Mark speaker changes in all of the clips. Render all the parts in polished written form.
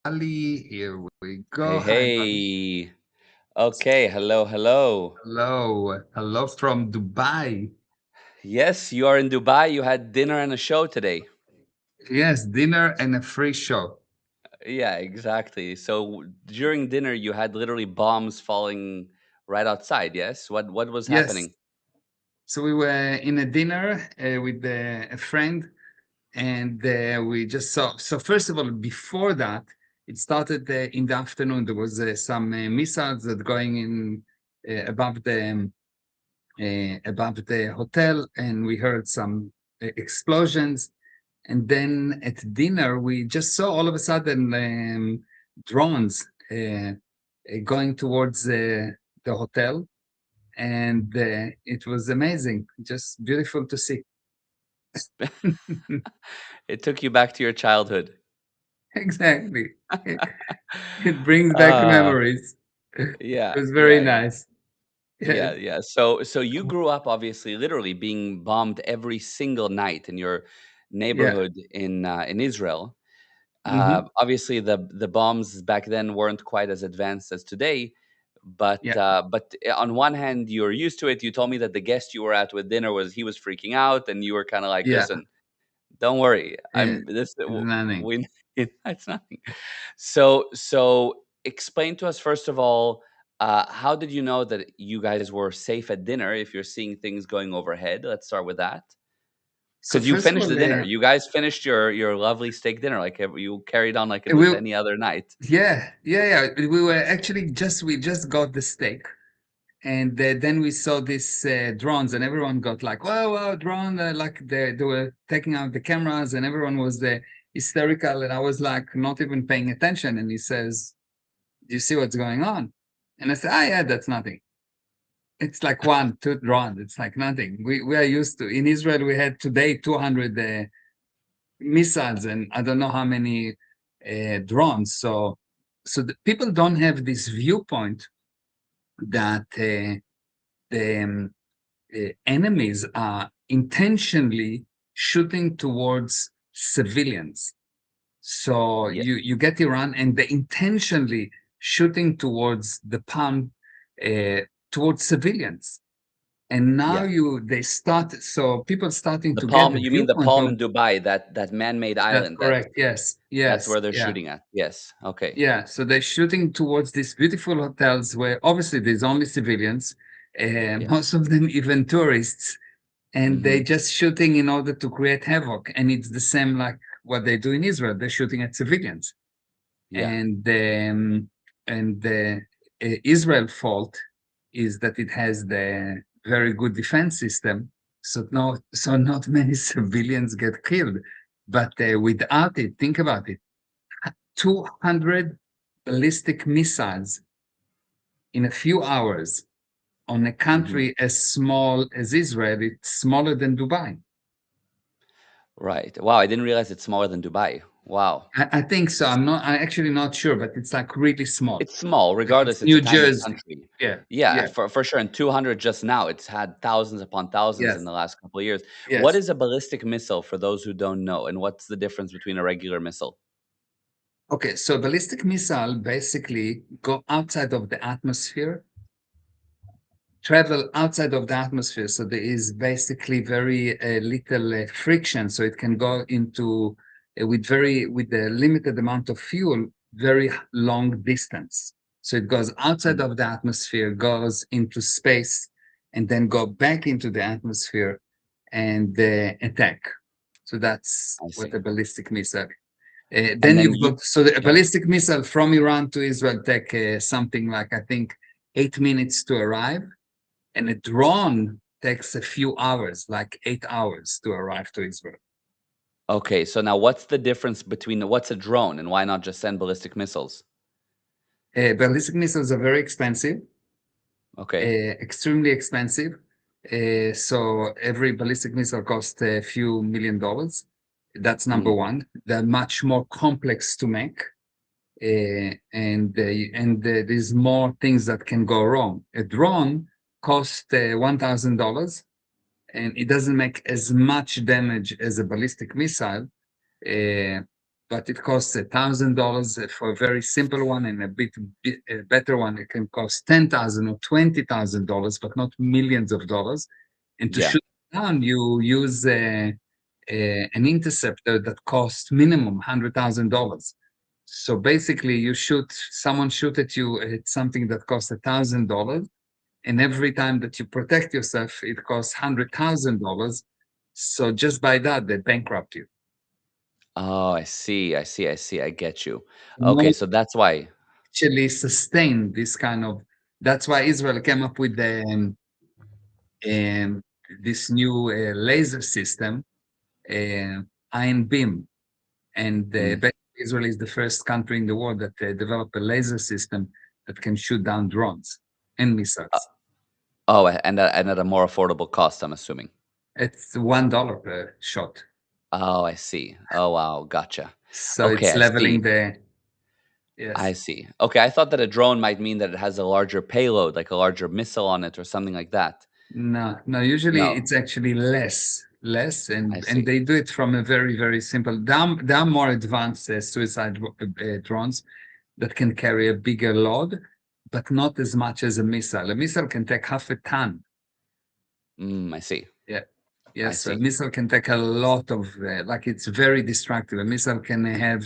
Speaker 1: Ali. Here we
Speaker 2: Hey,
Speaker 1: go. Hi, buddy.
Speaker 2: hey. Okay, hello, hello.
Speaker 1: Hello. Hello from Dubai.
Speaker 2: Yes, you are in Dubai. You had dinner and a show today.
Speaker 1: Yes, dinner and a free show.
Speaker 2: Yeah, exactly. So during dinner, you had literally bombs falling right outside. Yes. What was
Speaker 1: Yes.
Speaker 2: happening?
Speaker 1: So we were in a dinner with a friend, and we just saw. So first of all, before that, it started in the afternoon. There was some missiles that going in above the hotel, and we heard some explosions. And then at dinner, we just saw all of a sudden drones going towards the hotel, and it was amazing, just beautiful to see.
Speaker 2: It took you back to your childhood.
Speaker 1: Exactly. It brings back
Speaker 2: Uh,
Speaker 1: memories. It
Speaker 2: yeah,
Speaker 1: was very
Speaker 2: yeah,
Speaker 1: nice. Yes.
Speaker 2: yeah. So you grew up obviously literally being bombed every single night in your
Speaker 1: Yeah.
Speaker 2: neighborhood in Israel.
Speaker 1: Hmm.
Speaker 2: Obviously, the bombs back then weren't quite as advanced as today,
Speaker 1: Yeah.
Speaker 2: but on one hand, you're used to it. You told me that the guest you were at with dinner was he was freaking out, and you were kind of like,
Speaker 1: Yeah.
Speaker 2: "Listen, don't worry,
Speaker 1: Yeah.
Speaker 2: I'm this.
Speaker 1: It's nothing.
Speaker 2: We it's nothing." So explain to us first of all. How did you know that you guys were safe at dinner if you're seeing things going overhead? Let's start with that.
Speaker 1: So
Speaker 2: Because you
Speaker 1: first of
Speaker 2: finished
Speaker 1: all,
Speaker 2: the dinner. You guys finished your lovely steak dinner like you carried on like it was
Speaker 1: we
Speaker 2: any other night.
Speaker 1: yeah. We were actually we just got the steak. And then we saw these drones, and everyone got like, "Whoa, whoa, drone!" Like they were taking out the cameras, and everyone was hysterical. And I was like, not even paying attention. And he says, "Do you see what's going on?" And I said, "Ah, yeah, that's nothing. It's like one, two drones. It's like nothing. We are used to. In Israel, we had today 200 missiles, and I don't know how many drones. So the people don't have this viewpoint that the enemies are intentionally shooting towards civilians. So
Speaker 2: Yeah,
Speaker 1: you get Iran, and they intentionally shooting towards the palm, uh, towards civilians. And now
Speaker 2: yeah.
Speaker 1: they start. So people starting
Speaker 2: The
Speaker 1: to get
Speaker 2: Palm.
Speaker 1: the
Speaker 2: You mean the
Speaker 1: viewpoint
Speaker 2: Palm
Speaker 1: of
Speaker 2: in Dubai? That man-made
Speaker 1: that's
Speaker 2: island.
Speaker 1: correct. Yes,
Speaker 2: That's
Speaker 1: yes,
Speaker 2: where they're
Speaker 1: yeah.
Speaker 2: shooting at. Yes. Okay.
Speaker 1: Yeah, so they're shooting towards these beautiful hotels where obviously there's only civilians,
Speaker 2: Yeah.
Speaker 1: most of them even tourists, and they
Speaker 2: Mm-hmm.
Speaker 1: just shooting in order to create havoc. And it's the same like what they do in Israel. They're shooting at civilians,
Speaker 2: Yeah.
Speaker 1: and the Israel fault is that it has the very good defense system, so not many civilians get killed. But without it, think about it: 200 ballistic missiles in a few hours on a
Speaker 2: Mm-hmm.
Speaker 1: country as small as Israel. It's smaller than Dubai.
Speaker 2: Right. Wow. I didn't realize it's smaller than Dubai. Wow.
Speaker 1: I think so. I'm actually not sure, but it's like really small.
Speaker 2: It's small,
Speaker 1: Like it's
Speaker 2: regardless. It's a
Speaker 1: New
Speaker 2: tiny
Speaker 1: Jersey.
Speaker 2: country.
Speaker 1: Yeah,
Speaker 2: Yeah,
Speaker 1: yeah,
Speaker 2: for sure. And 200 just now. It's had thousands upon thousands in
Speaker 1: yes,
Speaker 2: the last couple of years. What
Speaker 1: yes.
Speaker 2: is a ballistic missile for those who don't know? And what's the difference between a regular missile?
Speaker 1: Okay, so ballistic missile basically go outside of the atmosphere, travel outside of the atmosphere. So there is basically very little friction. So it can go into with a limited amount of fuel, very long distance. So it goes outside
Speaker 2: Mm,
Speaker 1: of the atmosphere, goes into space, and then go back into the atmosphere and attack. So that's
Speaker 2: I
Speaker 1: what
Speaker 2: see.
Speaker 1: a ballistic missile.
Speaker 2: And
Speaker 1: Then
Speaker 2: then
Speaker 1: you've
Speaker 2: you,
Speaker 1: got so the
Speaker 2: yeah.
Speaker 1: ballistic missile from Iran to Israel take something like I think 8 minutes to arrive, and a drone takes a few hours, like 8 hours to arrive to Israel.
Speaker 2: Okay, so now what's the difference between what's a drone and why not just send ballistic missiles?
Speaker 1: Ballistic missiles are very expensive,
Speaker 2: Okay.
Speaker 1: extremely expensive. So every ballistic missile costs a few $1 million. That's number
Speaker 2: Mm,
Speaker 1: one. They're much more complex to make, and there's more things that can go wrong. A drone costs $1,000, and it doesn't make as much damage as a ballistic missile, uh, but it costs $1,000 for a very simple one, and a better one. It can cost 10,000 or $20,000, but not millions of dollars. And to
Speaker 2: Yeah.
Speaker 1: shoot down, you use an interceptor that costs minimum $100,000. So basically, someone shoot at you at something that costs $1,000, and every time that you protect yourself, it costs $100,000. So just by that, they bankrupt you.
Speaker 2: Oh, I see. I see. I see. I get you.
Speaker 1: No
Speaker 2: Okay, so that's why.
Speaker 1: actually sustain this kind of. That's why Israel came up with um, this new laser system, Iron Beam, and
Speaker 2: Mm.
Speaker 1: basically Israel is the first country in the world that developed a laser system that can shoot down drones and
Speaker 2: Uh,
Speaker 1: missiles.
Speaker 2: oh, and at a more affordable cost, I'm assuming.
Speaker 1: It's $1 per shot,
Speaker 2: Oh, I see. Oh, wow. Gotcha.
Speaker 1: so
Speaker 2: Okay,
Speaker 1: it's
Speaker 2: I
Speaker 1: leveling
Speaker 2: see.
Speaker 1: the.
Speaker 2: I
Speaker 1: Yes.
Speaker 2: see. Okay, I thought that a drone might mean that it has a larger payload, like a larger missile on it or something like that.
Speaker 1: No, no, usually
Speaker 2: No,
Speaker 1: it's actually less,
Speaker 2: I
Speaker 1: and
Speaker 2: see.
Speaker 1: they do it from a very, very simple. There are more advanced suicide drones that can carry a bigger load, but not as much as a missile. A missile can take half a ton.
Speaker 2: I see.
Speaker 1: Yeah,
Speaker 2: I
Speaker 1: yes, a
Speaker 2: see.
Speaker 1: missile can take a lot of, like it's very destructive. A missile can have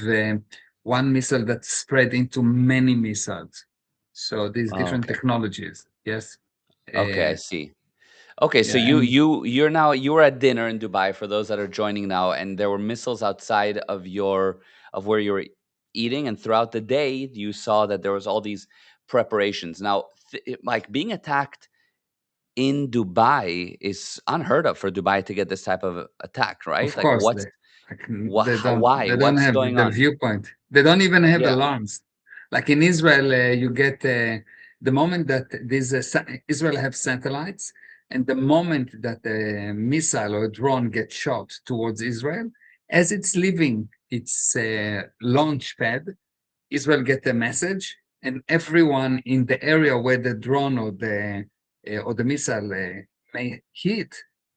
Speaker 1: one missile that's spread into many missiles. So these
Speaker 2: Oh,
Speaker 1: different
Speaker 2: okay.
Speaker 1: technologies, yes.
Speaker 2: Okay, I
Speaker 1: Uh,
Speaker 2: see. Okay, so
Speaker 1: yeah,
Speaker 2: you
Speaker 1: and
Speaker 2: you you're now you were at dinner in Dubai for those that are joining now, and there were missiles outside of where you were eating, and throughout the day you saw that there was all these preparations. Now, like being attacked in Dubai is unheard of for Dubai to get this type of attack, right?
Speaker 1: of
Speaker 2: Like
Speaker 1: course,
Speaker 2: what's why?
Speaker 1: they don't
Speaker 2: What's
Speaker 1: have
Speaker 2: going
Speaker 1: the
Speaker 2: on?
Speaker 1: viewpoint. They don't even have
Speaker 2: Yeah.
Speaker 1: alarms. Like in Israel, you get the moment that Israel have satellites, and the moment that a missile or a drone gets shot towards Israel, as it's leaving its launch pad, Israel get a message, and everyone in the area where the drone or the missile may hit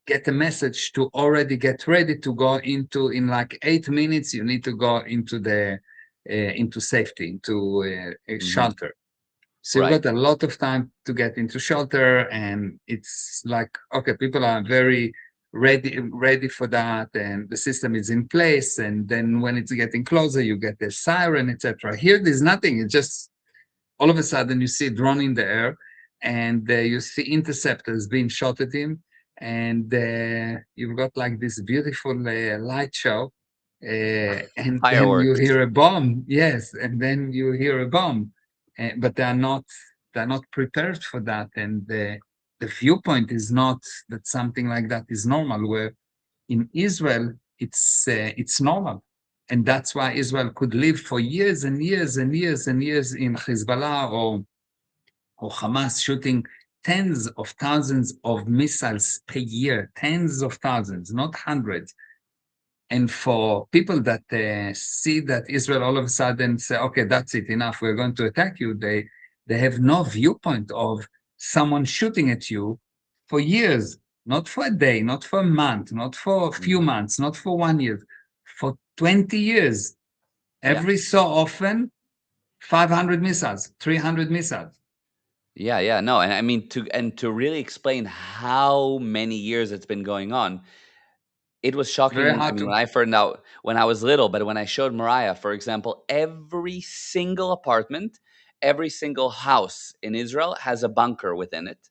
Speaker 1: get a message to already get ready to go into. In like 8 minutes. You need to go into safety, into a
Speaker 2: Hmm.
Speaker 1: shelter. So you've
Speaker 2: Right.
Speaker 1: got a lot of time to get into shelter, and it's like, okay, people are very ready for that, and the system is in place. And then when it's getting closer, you get the siren, etc. Here, there's nothing. It's just all of a sudden you see a drone in the air, and you see interceptors being shot at him, and you've got like this beautiful light show, and then you
Speaker 2: Fireworks.
Speaker 1: hear a bomb. Yes, and then you hear a bomb, but they're not prepared for that, and the viewpoint is not that something like that is normal. Where in Israel, it's normal. And that's why Israel could live for years and years and years and years in Hezbollah or Hamas shooting tens of thousands of missiles per year, tens of thousands, not hundreds. And for people that see that Israel all of a sudden say, okay, that's it, enough, we're going to attack you, they have no viewpoint of someone shooting at you for years, not for a day, not for a month, not for a few
Speaker 2: Mhm.
Speaker 1: months, not for 1 year, for 20 years.
Speaker 2: Yeah.
Speaker 1: Every so often, 500 missiles, 300 missiles.
Speaker 2: Yeah, yeah, no, and I mean to really explain how many years it's been going on, it was
Speaker 1: It's very
Speaker 2: shocking. I
Speaker 1: hard
Speaker 2: mean,
Speaker 1: to,
Speaker 2: when I found out when I was little, but when I showed Mariah, for example, every single apartment, every single house in Israel has a bunker within it.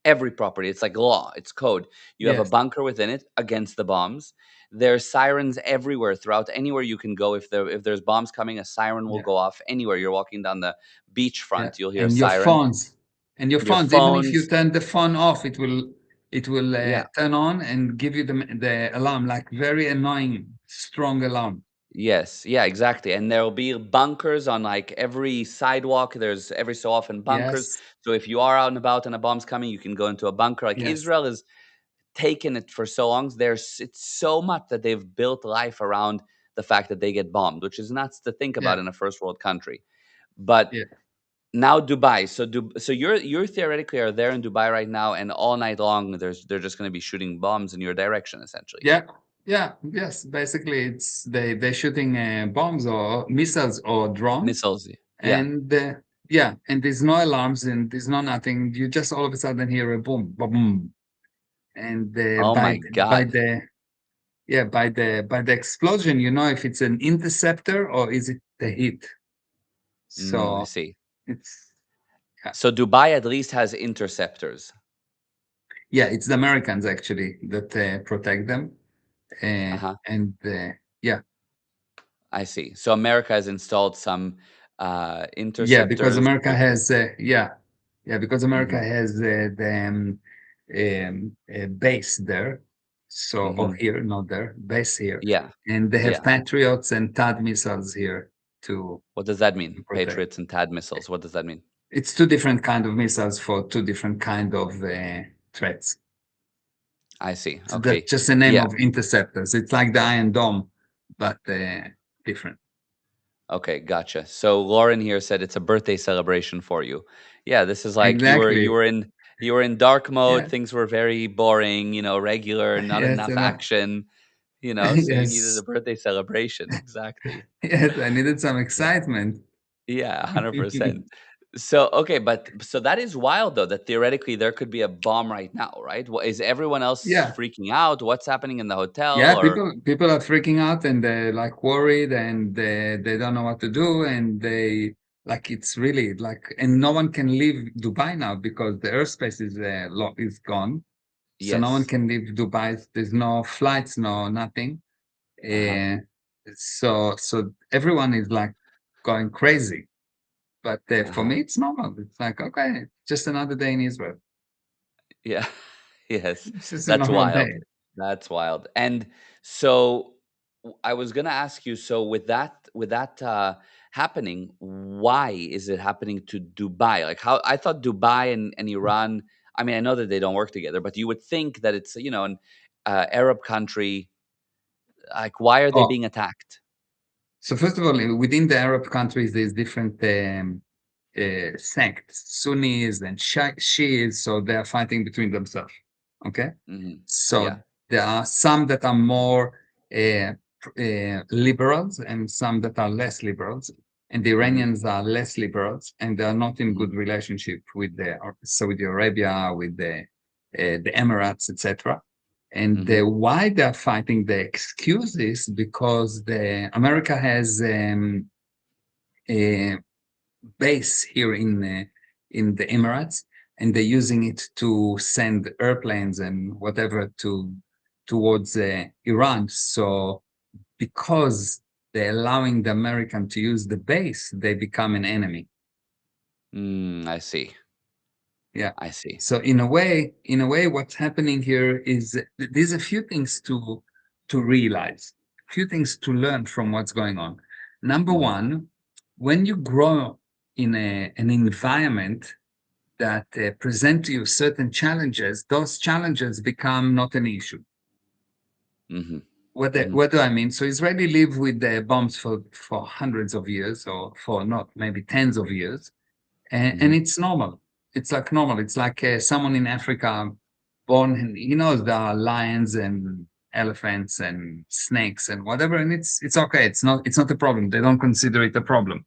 Speaker 2: Every property, it's like law, it's code. You have a
Speaker 1: yes,
Speaker 2: bunker within it against the bombs. There's sirens everywhere throughout anywhere you can go. If there's bombs coming, a siren will
Speaker 1: yeah.
Speaker 2: go off anywhere. You're walking down the
Speaker 1: Yeah,
Speaker 2: beachfront, you'll hear a
Speaker 1: and your
Speaker 2: siren.
Speaker 1: phones,
Speaker 2: Your
Speaker 1: even if you
Speaker 2: phones,
Speaker 1: turn the phone off, it will
Speaker 2: yeah.
Speaker 1: turn on and give you the alarm, like very annoying, strong alarm.
Speaker 2: Yes, yeah, exactly. And there'll be bunkers on like every sidewalk. There's every so often bunkers.
Speaker 1: Yes,
Speaker 2: So if you are out and about and a bomb's coming, you can go into a bunker. Like
Speaker 1: yes,
Speaker 2: Israel has taken it for so long. There's it's so much that they've built life around the fact that they get bombed, which is nuts to think about
Speaker 1: yeah,
Speaker 2: in a first world country. But
Speaker 1: yeah,
Speaker 2: now Dubai. So you're theoretically are there in Dubai right now, and all night long they're just going to be shooting bombs in your direction, essentially.
Speaker 1: yeah. Yeah, yes. Basically, it's they're shooting bombs or missiles or drones,
Speaker 2: Missiles. Yeah.
Speaker 1: and yeah, and there's no alarms and there's no nothing. You just all of a sudden hear a boom, boom, and
Speaker 2: Oh my
Speaker 1: by
Speaker 2: God.
Speaker 1: the yeah by the explosion, you know if it's an interceptor or is it the hit.
Speaker 2: I
Speaker 1: So
Speaker 2: see.
Speaker 1: it's yeah,
Speaker 2: So Dubai at least has interceptors.
Speaker 1: yeah, it's the Americans actually that protect them,
Speaker 2: Uh-huh.
Speaker 1: and yeah,
Speaker 2: I see. So America has installed some
Speaker 1: yeah, because
Speaker 2: interceptors
Speaker 1: America
Speaker 2: to.
Speaker 1: has yeah, because America
Speaker 2: Hmm.
Speaker 1: has the base there, so or
Speaker 2: Hmm.
Speaker 1: here, not there, base here,
Speaker 2: Yeah.
Speaker 1: and they have
Speaker 2: Yeah.
Speaker 1: Patriots and THAAD missiles here to
Speaker 2: What does that mean?
Speaker 1: protect.
Speaker 2: Patriots and TAD missiles. What does that mean?
Speaker 1: It's two different kind of missiles for two different kind of threats.
Speaker 2: I see.
Speaker 1: So that's
Speaker 2: Okay.
Speaker 1: just the name
Speaker 2: Yeah.
Speaker 1: of interceptors. It's like the Iron Dome, but different.
Speaker 2: Okay, gotcha. So Lauren here said it's a birthday celebration for you. Yeah, this is like
Speaker 1: Exactly.
Speaker 2: you were in dark mode,
Speaker 1: Yeah.
Speaker 2: things were very boring, regular, not
Speaker 1: Yes.
Speaker 2: enough action, so you needed a
Speaker 1: Yes.
Speaker 2: birthday celebration. Exactly.
Speaker 1: Yes. I needed some
Speaker 2: Yeah.
Speaker 1: excitement.
Speaker 2: Yeah, 100%. So, okay, but so that is wild though that theoretically there could be a bomb right now, right? Is everyone else
Speaker 1: Yeah.
Speaker 2: freaking out? What's happening in the hotel
Speaker 1: Yeah.
Speaker 2: or
Speaker 1: People are freaking out and they're like worried and they don't know what to do and they like it's really like and no one can leave Dubai now because the airspace is is gone. So no one
Speaker 2: yes.
Speaker 1: can leave Dubai. There's no flights, no nothing.
Speaker 2: Uh-huh.
Speaker 1: Uh, so everyone is like going crazy. But for
Speaker 2: Uh-huh.
Speaker 1: me, it's normal. It's like okay, just another day in Israel.
Speaker 2: Yeah. Yes.
Speaker 1: It's just a
Speaker 2: That's
Speaker 1: normal
Speaker 2: wild.
Speaker 1: day.
Speaker 2: That's wild. And so I was going to ask you, so with that happening, why is it happening to Dubai? Like how I thought Dubai and Iran, I mean I know that they don't work together, but you would think that it's, an Arab country. Like, why are they
Speaker 1: Oh,
Speaker 2: being attacked?
Speaker 1: so first of all, within the Arab countries, there's different sects, Sunnis and Shiites, so they are fighting between themselves. Okay,
Speaker 2: Mhm.
Speaker 1: so
Speaker 2: Yeah.
Speaker 1: there are some that are more liberals and some that are less liberals, and the
Speaker 2: Mhm.
Speaker 1: Iranians are less liberals, and they are not in
Speaker 2: Mhm.
Speaker 1: good relationship with the Saudi Arabia, with the Emirates, etc. And
Speaker 2: Mhm.
Speaker 1: why they're fighting, the excuse is because the America has a base here in the Emirates, and they're using it to send airplanes and whatever towards Iran. So because they're allowing the American to use the base, they become an enemy.
Speaker 2: I see.
Speaker 1: Yeah.
Speaker 2: I see.
Speaker 1: So in a way, what's happening here is there's a few things to realize, a few things to learn from what's going on. Number
Speaker 2: Mhm.
Speaker 1: one, when you grow in an environment that present to you certain challenges, those challenges become not an issue.
Speaker 2: Mhm. Mhm.
Speaker 1: What do I mean? So Israeli live with the bombs for hundreds of years, or for not maybe tens of years, and
Speaker 2: Mhm.
Speaker 1: it's normal. It's like normal. It's like someone in Africa born, and he knows there are lions and elephants and snakes and whatever, and it's okay. It's not a problem. They don't consider it a problem,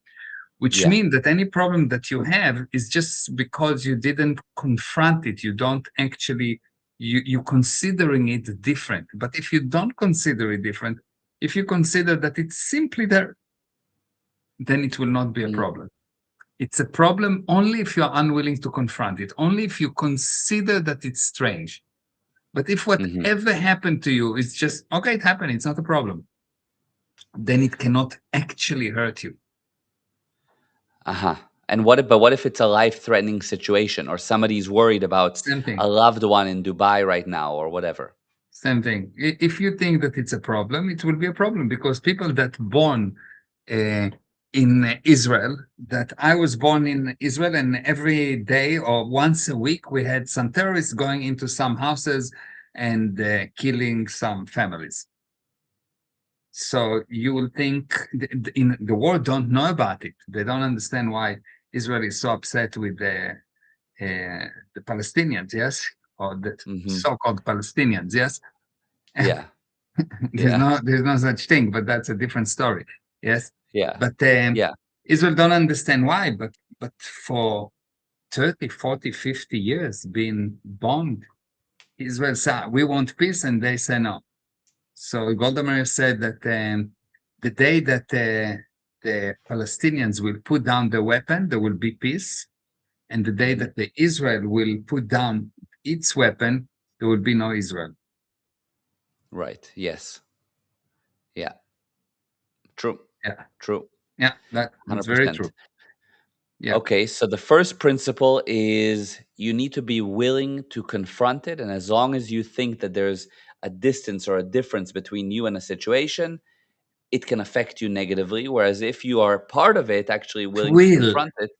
Speaker 1: which
Speaker 2: Yeah.
Speaker 1: means that any problem that you have is just because you didn't confront it. You don't actually you considering it different. But if you don't consider it different, if you consider that it's simply there, then it will not be a
Speaker 2: Mhm.
Speaker 1: problem. It's a problem only if you're unwilling to confront it, only if you consider that it's strange. But if
Speaker 2: Mhm.
Speaker 1: whatever happened to you is just, okay, it happened, it's not a problem, then it cannot actually hurt you.
Speaker 2: Uh-huh. And what if it's a life-threatening situation or somebody's worried about
Speaker 1: Same
Speaker 2: a
Speaker 1: thing,
Speaker 2: loved one in Dubai right now or whatever?
Speaker 1: same thing. If you think that it's a problem, it will be a problem because people that born uh, in Israel, that I was born in Israel, and every day or once a week, we had some terrorists going into some houses and killing some families. So you will think in the world don't know about it. They don't understand why Israel is so upset with the Palestinians, yes, or the
Speaker 2: Mhm.
Speaker 1: so-called Palestinians, yes.
Speaker 2: Yeah. Yeah.
Speaker 1: there's no such thing, but that's a different story. Yes,
Speaker 2: Yeah.
Speaker 1: but
Speaker 2: Yeah.
Speaker 1: Israel don't understand why, but for 30, 40, 50 years being bombed, Israel said we want peace, and they say no. So Golda Meir said that the day that the Palestinians will put down the weapon, there will be peace, and the day
Speaker 2: Hmm.
Speaker 1: that the Israel will put down its weapon, there will be no Israel.
Speaker 2: Right. Yes. Yeah. True.
Speaker 1: Yeah,
Speaker 2: True.
Speaker 1: yeah, that's very
Speaker 2: 100%.
Speaker 1: true. Yeah,
Speaker 2: Okay, so the first principle is you need to be willing to confront it. And as long as you think that there's a distance or a difference between you and a situation, it can affect you negatively. Whereas if you are part of it, actually
Speaker 1: it
Speaker 2: willing to
Speaker 1: will
Speaker 2: confront it,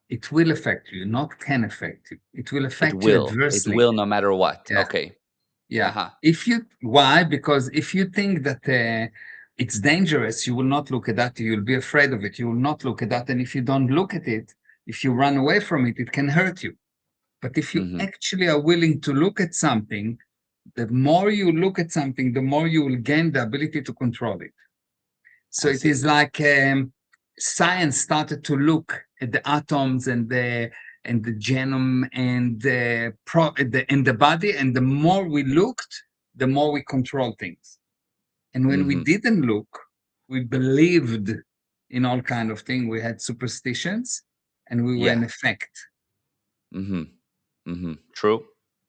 Speaker 1: it will affect you, not can affect you. It will
Speaker 2: it
Speaker 1: affect you
Speaker 2: will. It
Speaker 1: adversely.
Speaker 2: will no matter what.
Speaker 1: Yeah.
Speaker 2: Okay.
Speaker 1: Yeah.
Speaker 2: Uh-huh.
Speaker 1: If you why? Because if you think that it's dangerous, you will not look at that. You'll be afraid of it. You will not look at that. And if you don't look at it, if you run away from it, it can hurt you. But if you
Speaker 2: Hmm.
Speaker 1: actually are willing to look at something, the more you look at something, the more you will gain the ability to control it. So
Speaker 2: I
Speaker 1: it
Speaker 2: see.
Speaker 1: is like science started to look at the atoms and the genome and and the body, and the more we looked, the more we control things. And when we
Speaker 2: Hmm.
Speaker 1: didn't look, we believed in all kind of things. We had superstitions, and we were
Speaker 2: Yeah.
Speaker 1: in effect.
Speaker 2: Hmm. Hmm. True.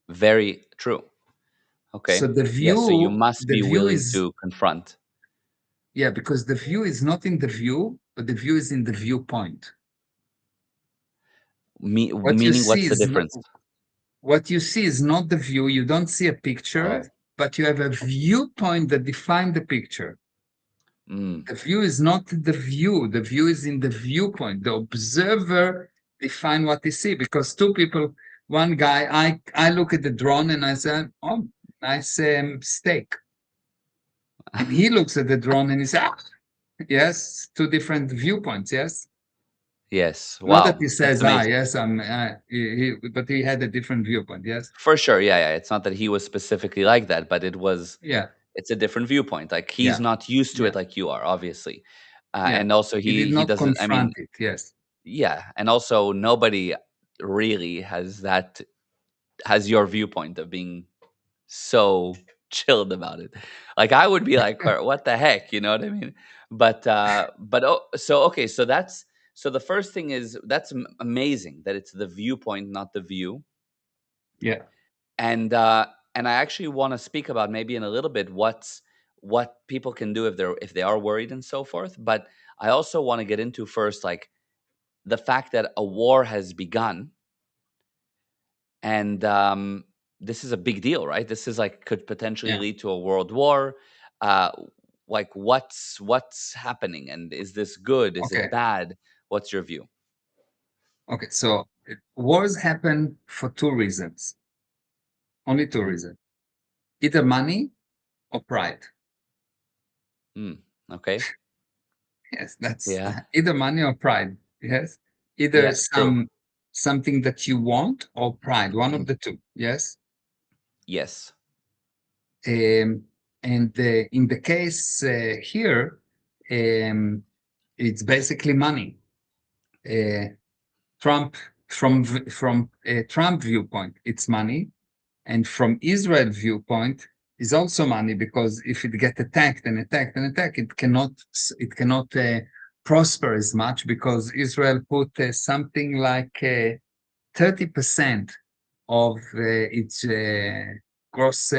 Speaker 2: Very true.
Speaker 1: So
Speaker 2: Okay. Yeah. So you must
Speaker 1: the
Speaker 2: be
Speaker 1: view
Speaker 2: willing
Speaker 1: is
Speaker 2: to confront.
Speaker 1: yeah, because the view is not in the view, but the view is in the viewpoint. What you
Speaker 2: Meaning,
Speaker 1: see
Speaker 2: what's the
Speaker 1: is not,
Speaker 2: difference?
Speaker 1: what you see is not the view. You don't see a picture,
Speaker 2: Oh.
Speaker 1: but you have a viewpoint that defines the picture.
Speaker 2: Mm.
Speaker 1: The view is not the view. The view is in the viewpoint. The observer define what he see. Because two people, one guy, I look at the drone and I say, "Oh, nice steak," and he looks at the drone and he says, "Ah, yes, two different viewpoints." Yes,
Speaker 2: Yes.
Speaker 1: not that he
Speaker 2: Wow. That's
Speaker 1: says, "Ah,
Speaker 2: amazing.
Speaker 1: yes, I'm," but he had a different viewpoint. Yes,
Speaker 2: For sure. Yeah, yeah. It's not that he was specifically like that, but
Speaker 1: yeah,
Speaker 2: it's a different viewpoint. Like he's
Speaker 1: yeah,
Speaker 2: not used to
Speaker 1: yeah,
Speaker 2: it like you are, obviously.
Speaker 1: yeah.
Speaker 2: And also
Speaker 1: He did
Speaker 2: he
Speaker 1: not
Speaker 2: doesn't, I mean,
Speaker 1: confront it. Yes.
Speaker 2: yeah, and also nobody really has your viewpoint of being so chilled about it. Like I would be like, What the heck?" You know what I mean? But oh, so okay, so the first thing is that's amazing that it's the viewpoint, not the view.
Speaker 1: Yeah.
Speaker 2: And I actually want to speak about maybe in a little bit what people can do if they are worried and so forth. But I also want to get into first like the fact that a war has begun, and this is a big deal, right? This is like could potentially
Speaker 1: Yeah.
Speaker 2: lead to a world war. uh like what's happening, and is this good, is it
Speaker 1: Okay.
Speaker 2: bad? What's your view?
Speaker 1: Okay. So wars happen for two reasons, only two
Speaker 2: Mm,
Speaker 1: reasons, either money or pride.
Speaker 2: mm, okay.
Speaker 1: Yes, that's
Speaker 2: Yeah.
Speaker 1: either money or pride. Yes. Either
Speaker 2: Yeah, true.
Speaker 1: something that you want or pride, one of the two. Yes.
Speaker 2: Yes.
Speaker 1: Um, and in the case here, um, it's basically money. Uh, Trump, from a Trump viewpoint, it's money. And from Israel viewpoint, is also money, because if it get attacked and attacked and attacked, it cannot prosper as much, because Israel put something like 30% of its gross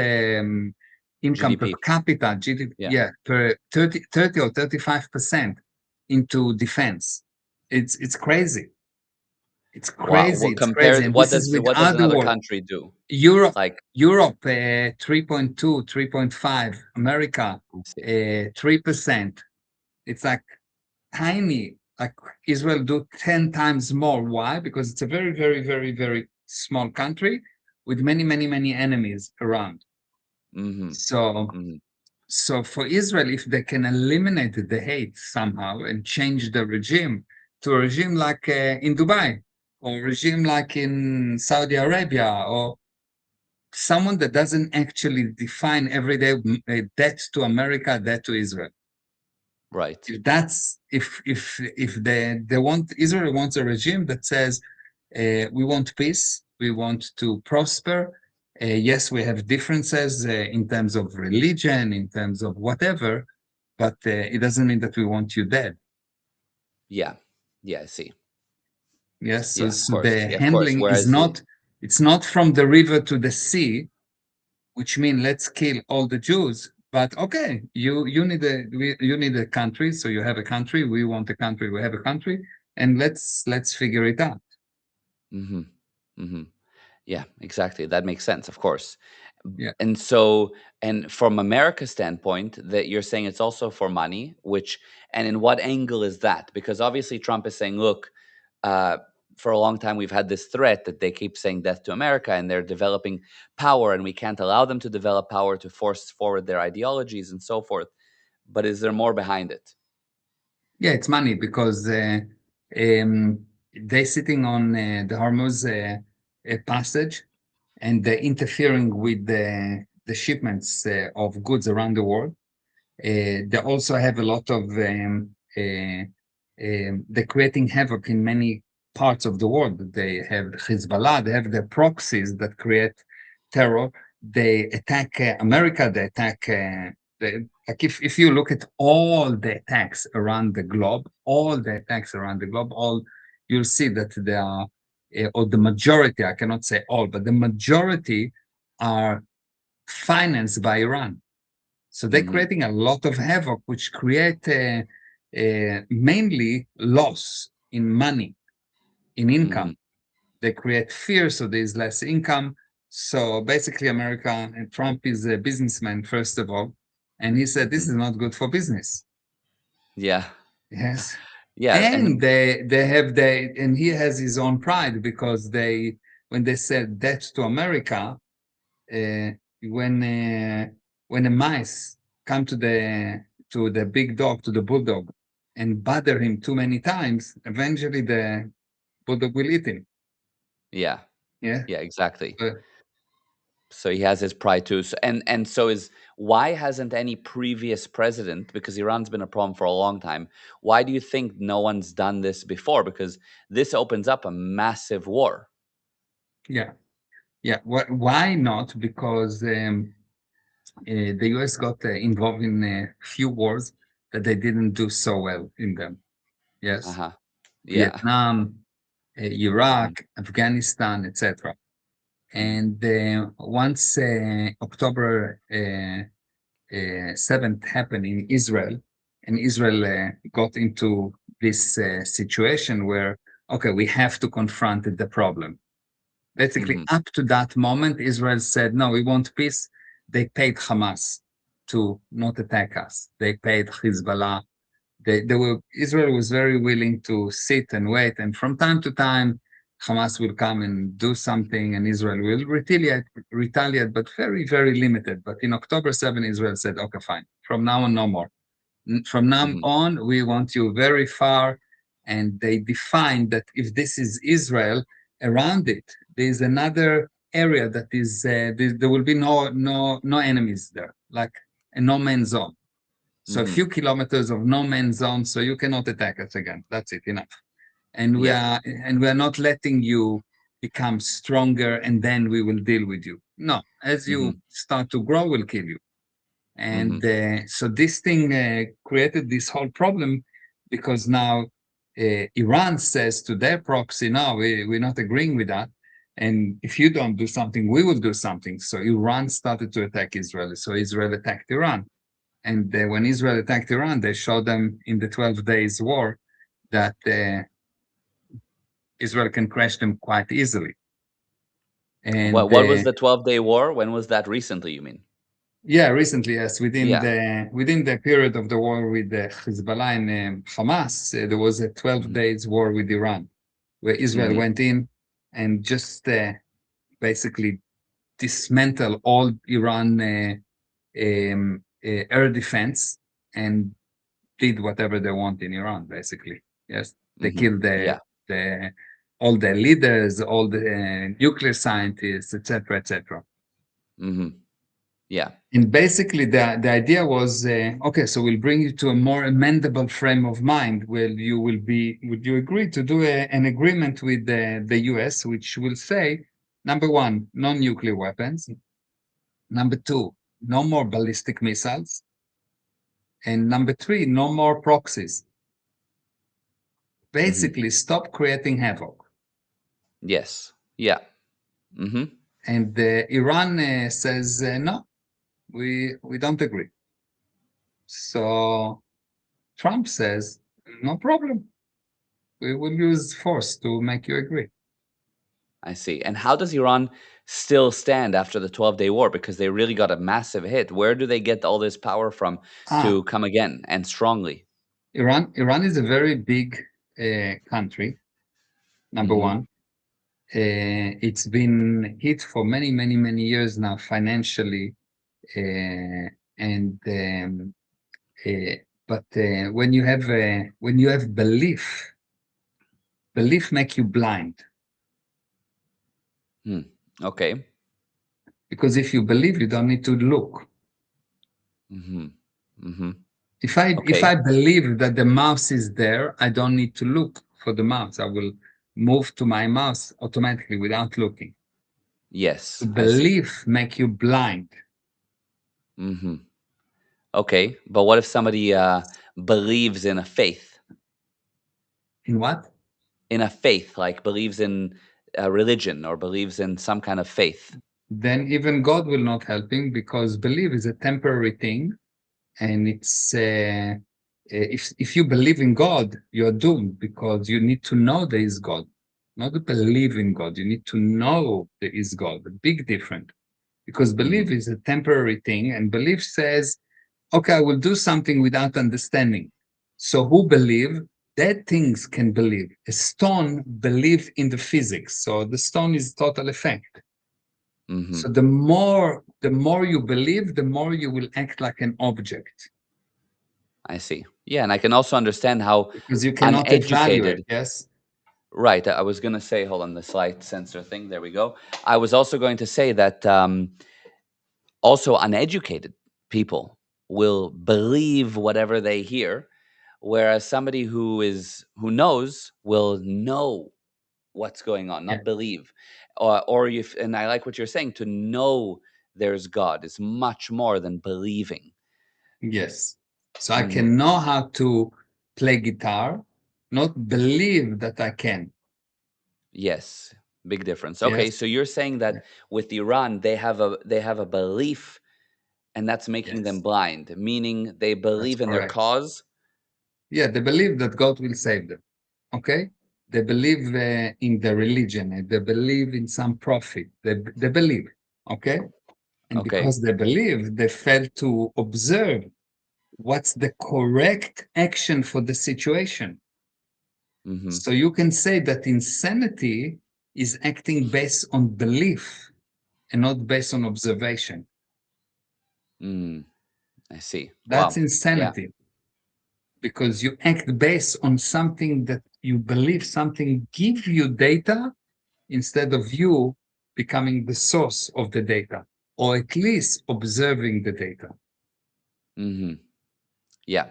Speaker 1: income per
Speaker 2: GDP.
Speaker 1: capita, GDP,
Speaker 2: Yeah.
Speaker 1: yeah, per 30 or 35% into defense. It's crazy. It's
Speaker 2: Wow.
Speaker 1: crazy.
Speaker 2: What
Speaker 1: It's crazy.
Speaker 2: compared
Speaker 1: And this is with
Speaker 2: what does
Speaker 1: other
Speaker 2: another
Speaker 1: world.
Speaker 2: country do?
Speaker 1: Europe,
Speaker 2: Like,
Speaker 1: 3.2, 3.5, America,
Speaker 2: I see.
Speaker 1: 3%. It's like tiny. Like Israel do 10 times more. Why? Because it's a very, very, very, very small country with many, many, many enemies around.
Speaker 2: Mm-hmm.
Speaker 1: So,
Speaker 2: Mm-hmm.
Speaker 1: so for Israel, if they can eliminate the hate somehow and change the regime to a regime like in Dubai, or regime like in Saudi Arabia, or someone that doesn't actually define every day debt to America, debt to Israel.
Speaker 2: Right.
Speaker 1: If that's if they want Israel wants a regime that says we want peace, we want to prosper. Yes, we have differences in terms of religion, in terms of whatever, but it doesn't mean that we want you dead.
Speaker 2: Yeah. Yeah. I see.
Speaker 1: Yes, so,
Speaker 2: Yeah. Of
Speaker 1: so
Speaker 2: course.
Speaker 1: the
Speaker 2: Yeah. Of course.
Speaker 1: handling is
Speaker 2: Whereas the
Speaker 1: not it's not from the river to the sea, which means let's kill all the Jews. But okay, you need a country, so you have a country. We want a country. We have a country, and let's figure it out.
Speaker 2: hmm hmm Yeah, exactly. That makes sense, of course.
Speaker 1: Yeah,
Speaker 2: And so, and from America's standpoint, that you're saying it's also for money, which, and in what angle is that? Because obviously Trump is saying, look, uh, for a long time we've had this threat that they keep saying death to America and they're developing power and we can't allow them to develop power to force forward their ideologies and so forth. But is there more behind it?
Speaker 1: yeah, it's money because um, they're sitting on the Hormuz passage and they're interfering with the shipments of goods around the world. They also have a lot of they're creating havoc in many parts of the world. They have Hezbollah, they have the proxies that create terror. They attack America, they attack like if you look at all the attacks around the globe, all the attacks around the globe, all you'll see that they are or the majority, I cannot say all, but the majority are financed by Iran. So they're
Speaker 2: hmm
Speaker 1: creating a lot of havoc, which create mainly loss in money, in
Speaker 2: hmm
Speaker 1: income. They create fear, so there's less income. So basically, America and Trump is a businessman, first of all, and he said this
Speaker 2: hmm
Speaker 1: is not good for business.
Speaker 2: Yeah.
Speaker 1: Yes,
Speaker 2: Yeah.
Speaker 1: and
Speaker 2: And
Speaker 1: they have and he has his own pride because they when they said debt to America, uh, when when a mice come to the big dog, to the bulldog, and bother him too many times, eventually the bulldog will eat him.
Speaker 2: yeah,
Speaker 1: Yeah.
Speaker 2: yeah, exactly.
Speaker 1: So,
Speaker 2: So he has his pride too. So, and so is why hasn't any previous president, because Iran's been a problem for a long time, why do you think no one's done this before? Because this opens up a massive war.
Speaker 1: yeah. Yeah. Why not? Because the US got involved in a few wars that they didn't do so well in them. Yes.
Speaker 2: Uh-huh. Yeah.
Speaker 1: Vietnam,
Speaker 2: hmm
Speaker 1: Iraq, Afghanistan, etc.
Speaker 2: hmm
Speaker 1: And once October 7th happened in Israel, and Israel got into this situation where, okay, we have to confront the problem. Basically,
Speaker 2: hmm
Speaker 1: up to that moment, Israel said, no, we want peace. They paid Hamas to not attack us. They paid Hezbollah. They were Israel was very willing to sit and wait, and from time to time, Hamas will come and do something, and Israel will retaliate, but very, very limited. But in October 7, Israel said, "Okay, fine. From now on, no more. From now
Speaker 2: hmm
Speaker 1: on, we want you very far." And they defined that if this is Israel, around it, there is another area that is there will be no enemies there, like a no man's zone. So a
Speaker 2: hmm
Speaker 1: few kilometers of no man's zone, so you cannot attack us again. That's it, enough.
Speaker 2: Yeah.
Speaker 1: And we are not letting you become stronger and then we will deal with you. No, as
Speaker 2: hmm
Speaker 1: you start to grow, we'll kill you.
Speaker 2: hmm
Speaker 1: And so this thing created this whole problem because now Iran says to their proxy, no, we're not agreeing with that. And if you don't do something, we will do something. So Iran started to attack Israel. So Israel attacked Iran. And when Israel attacked Iran, they showed them in the 12 days war that Israel can crash them quite easily. And
Speaker 2: What was the 12-day war? When was that recently, you mean?
Speaker 1: yeah, recently, yes,
Speaker 2: Yeah.
Speaker 1: within the period of the war with Hezbollah and Hamas, there was a 12
Speaker 2: hmm
Speaker 1: days war with Iran, where Israel
Speaker 2: hmm
Speaker 1: went in and just basically dismantle all Iran air defense and did whatever they want in Iran, basically. Yes, they killed
Speaker 2: Yeah.
Speaker 1: the all the leaders, all the nuclear scientists, etc., etc.
Speaker 2: Mm-hmm. Yeah.
Speaker 1: And basically, the idea was okay, so we'll bring you to a more amendable frame of mind where you will be, would you agree to do an agreement with the US, which will say, number one, no nuclear weapons, number two, no more ballistic missiles, and number three, no more proxies.
Speaker 2: Mm-hmm.
Speaker 1: Basically, stop creating havoc.
Speaker 2: Yes. Yeah. Mm-hmm.
Speaker 1: And Iran says, no, we don't agree. So Trump says, no problem. We will use force to make you agree.
Speaker 2: I see. And how does Iran still stand after the 12-day war? Because they really got a massive hit. Where do they get all this power from
Speaker 1: Ah,
Speaker 2: to come again and strongly?
Speaker 1: Iran is a very big country. Number
Speaker 2: Mm-hmm.
Speaker 1: one, it's been hit for many, many, many years now financially, and uh, but when you have belief, belief make you blind.
Speaker 2: Hmm. Okay.
Speaker 1: Because if you believe, you don't need to look.
Speaker 2: Mm-hmm. Mm-hmm.
Speaker 1: If
Speaker 2: Okay.
Speaker 1: I believe that the mouse is there, I don't need to look for the mouse. I will move to my mouse automatically without looking. So
Speaker 2: Yes, I see.
Speaker 1: belief make you blind.
Speaker 2: Mm-hmm. Okay. But what if somebody believes in a faith?
Speaker 1: In what?
Speaker 2: In a faith, like believes in a religion or believes in some kind of faith.
Speaker 1: Then even God will not help him because belief is a temporary thing, and it's if you believe in God, you're doomed because you need to know there is God, not to believe in God. You need to know there is God. A big difference. Because
Speaker 2: Mm-hmm.
Speaker 1: belief is a temporary thing, and belief says, okay, I will do something without understanding. So who believe? Dead things can believe. A stone believe in the physics. So the stone is total effect.
Speaker 2: Mm-hmm.
Speaker 1: So the more you believe, the more you will act like an object
Speaker 2: I see. Yeah, and I can also understand how
Speaker 1: because you cannot evaluate.
Speaker 2: uneducated.
Speaker 1: Yes.
Speaker 2: Right. I was going to say, hold on, the slide sensor thing. There we go. I was also going to say that also uneducated people will believe whatever they hear, whereas somebody who knows will know what's going on,
Speaker 1: Yeah.
Speaker 2: not believe. Or if, and I like what you're saying, to know there's God is much more than believing.
Speaker 1: Yes. So I
Speaker 2: Hmm.
Speaker 1: can know how to play guitar, not believe that I can.
Speaker 2: Yes, big difference. Okay,
Speaker 1: Yes.
Speaker 2: so you're saying
Speaker 1: Yeah.
Speaker 2: that with Iran, they have a belief, and that's making them
Speaker 1: Yes.
Speaker 2: blind, meaning they
Speaker 1: That's
Speaker 2: believe in their
Speaker 1: correct.
Speaker 2: cause.
Speaker 1: Yeah, they believe that God will save them. Okay? They believe in the religion. They believe in some prophet. They believe. Okay? And
Speaker 2: Okay.
Speaker 1: because they believe, they fail to observe what's the correct action for the situation.
Speaker 2: Mm-hmm.
Speaker 1: So you can say that insanity is acting based on belief and not based on observation.
Speaker 2: Mm, I see.
Speaker 1: That's
Speaker 2: Wow. Yeah.
Speaker 1: insanity because you act based on something that you believe something give you data instead of you becoming the source of the data or at least observing the data.
Speaker 2: Mm-hmm. Yeah.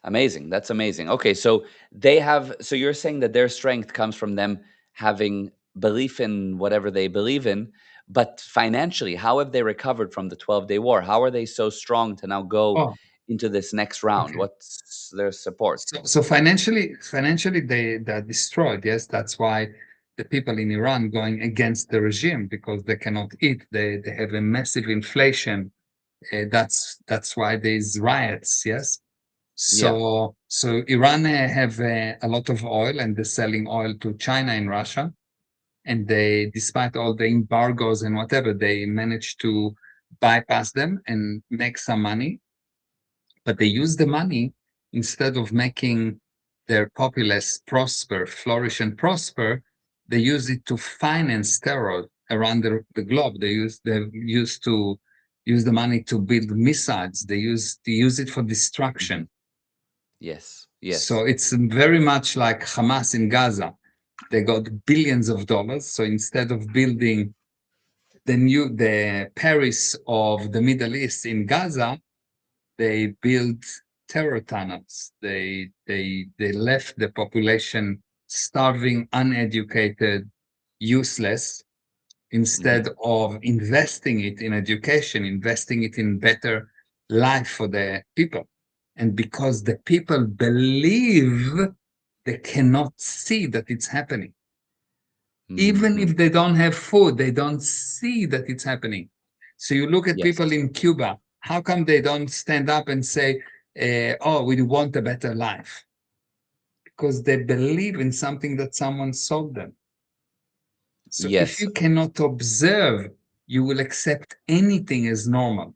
Speaker 2: Amazing. That's amazing. Okay, so they have. So you're saying that their strength comes from them having belief in whatever they believe in, but financially, how have they recovered from the 12-day war? How are they so strong to now go
Speaker 1: Oh,
Speaker 2: into this next round?
Speaker 1: okay.
Speaker 2: What's their support?
Speaker 1: So financially, they're destroyed. Yes, that's why the people in Iran going against the regime because they cannot eat. They have a massive inflation. That's why there's riots. Yes.
Speaker 2: Yeah.
Speaker 1: So Iran have a lot of oil and they're selling oil to China and Russia. And they, despite all the embargoes and whatever, they managed to bypass them and make some money, but they use the money instead of making their populace prosper, flourish, and prosper. They use it to finance terror around the globe. They used to use the money to build missiles. They use it for
Speaker 2: Hmm.
Speaker 1: destruction.
Speaker 2: Yes.
Speaker 1: So
Speaker 2: Yes.
Speaker 1: it's very much like Hamas in Gaza. They got billions of dollars. So instead of building the Paris of the Middle East in Gaza, they built terror tunnels. They left the population starving, uneducated, useless, instead
Speaker 2: Hmm.
Speaker 1: of investing it in education, investing it in better life for the people. And because the people believe, they cannot see that it's happening. Even
Speaker 2: Hmm.
Speaker 1: if they don't have food, they don't see that it's happening. So you look at
Speaker 2: Yes.
Speaker 1: people in Cuba, how come they don't stand up and say, oh, we want a better life? Because they believe in something that someone sold them. So if
Speaker 2: Yes.
Speaker 1: you cannot observe, you will accept anything as normal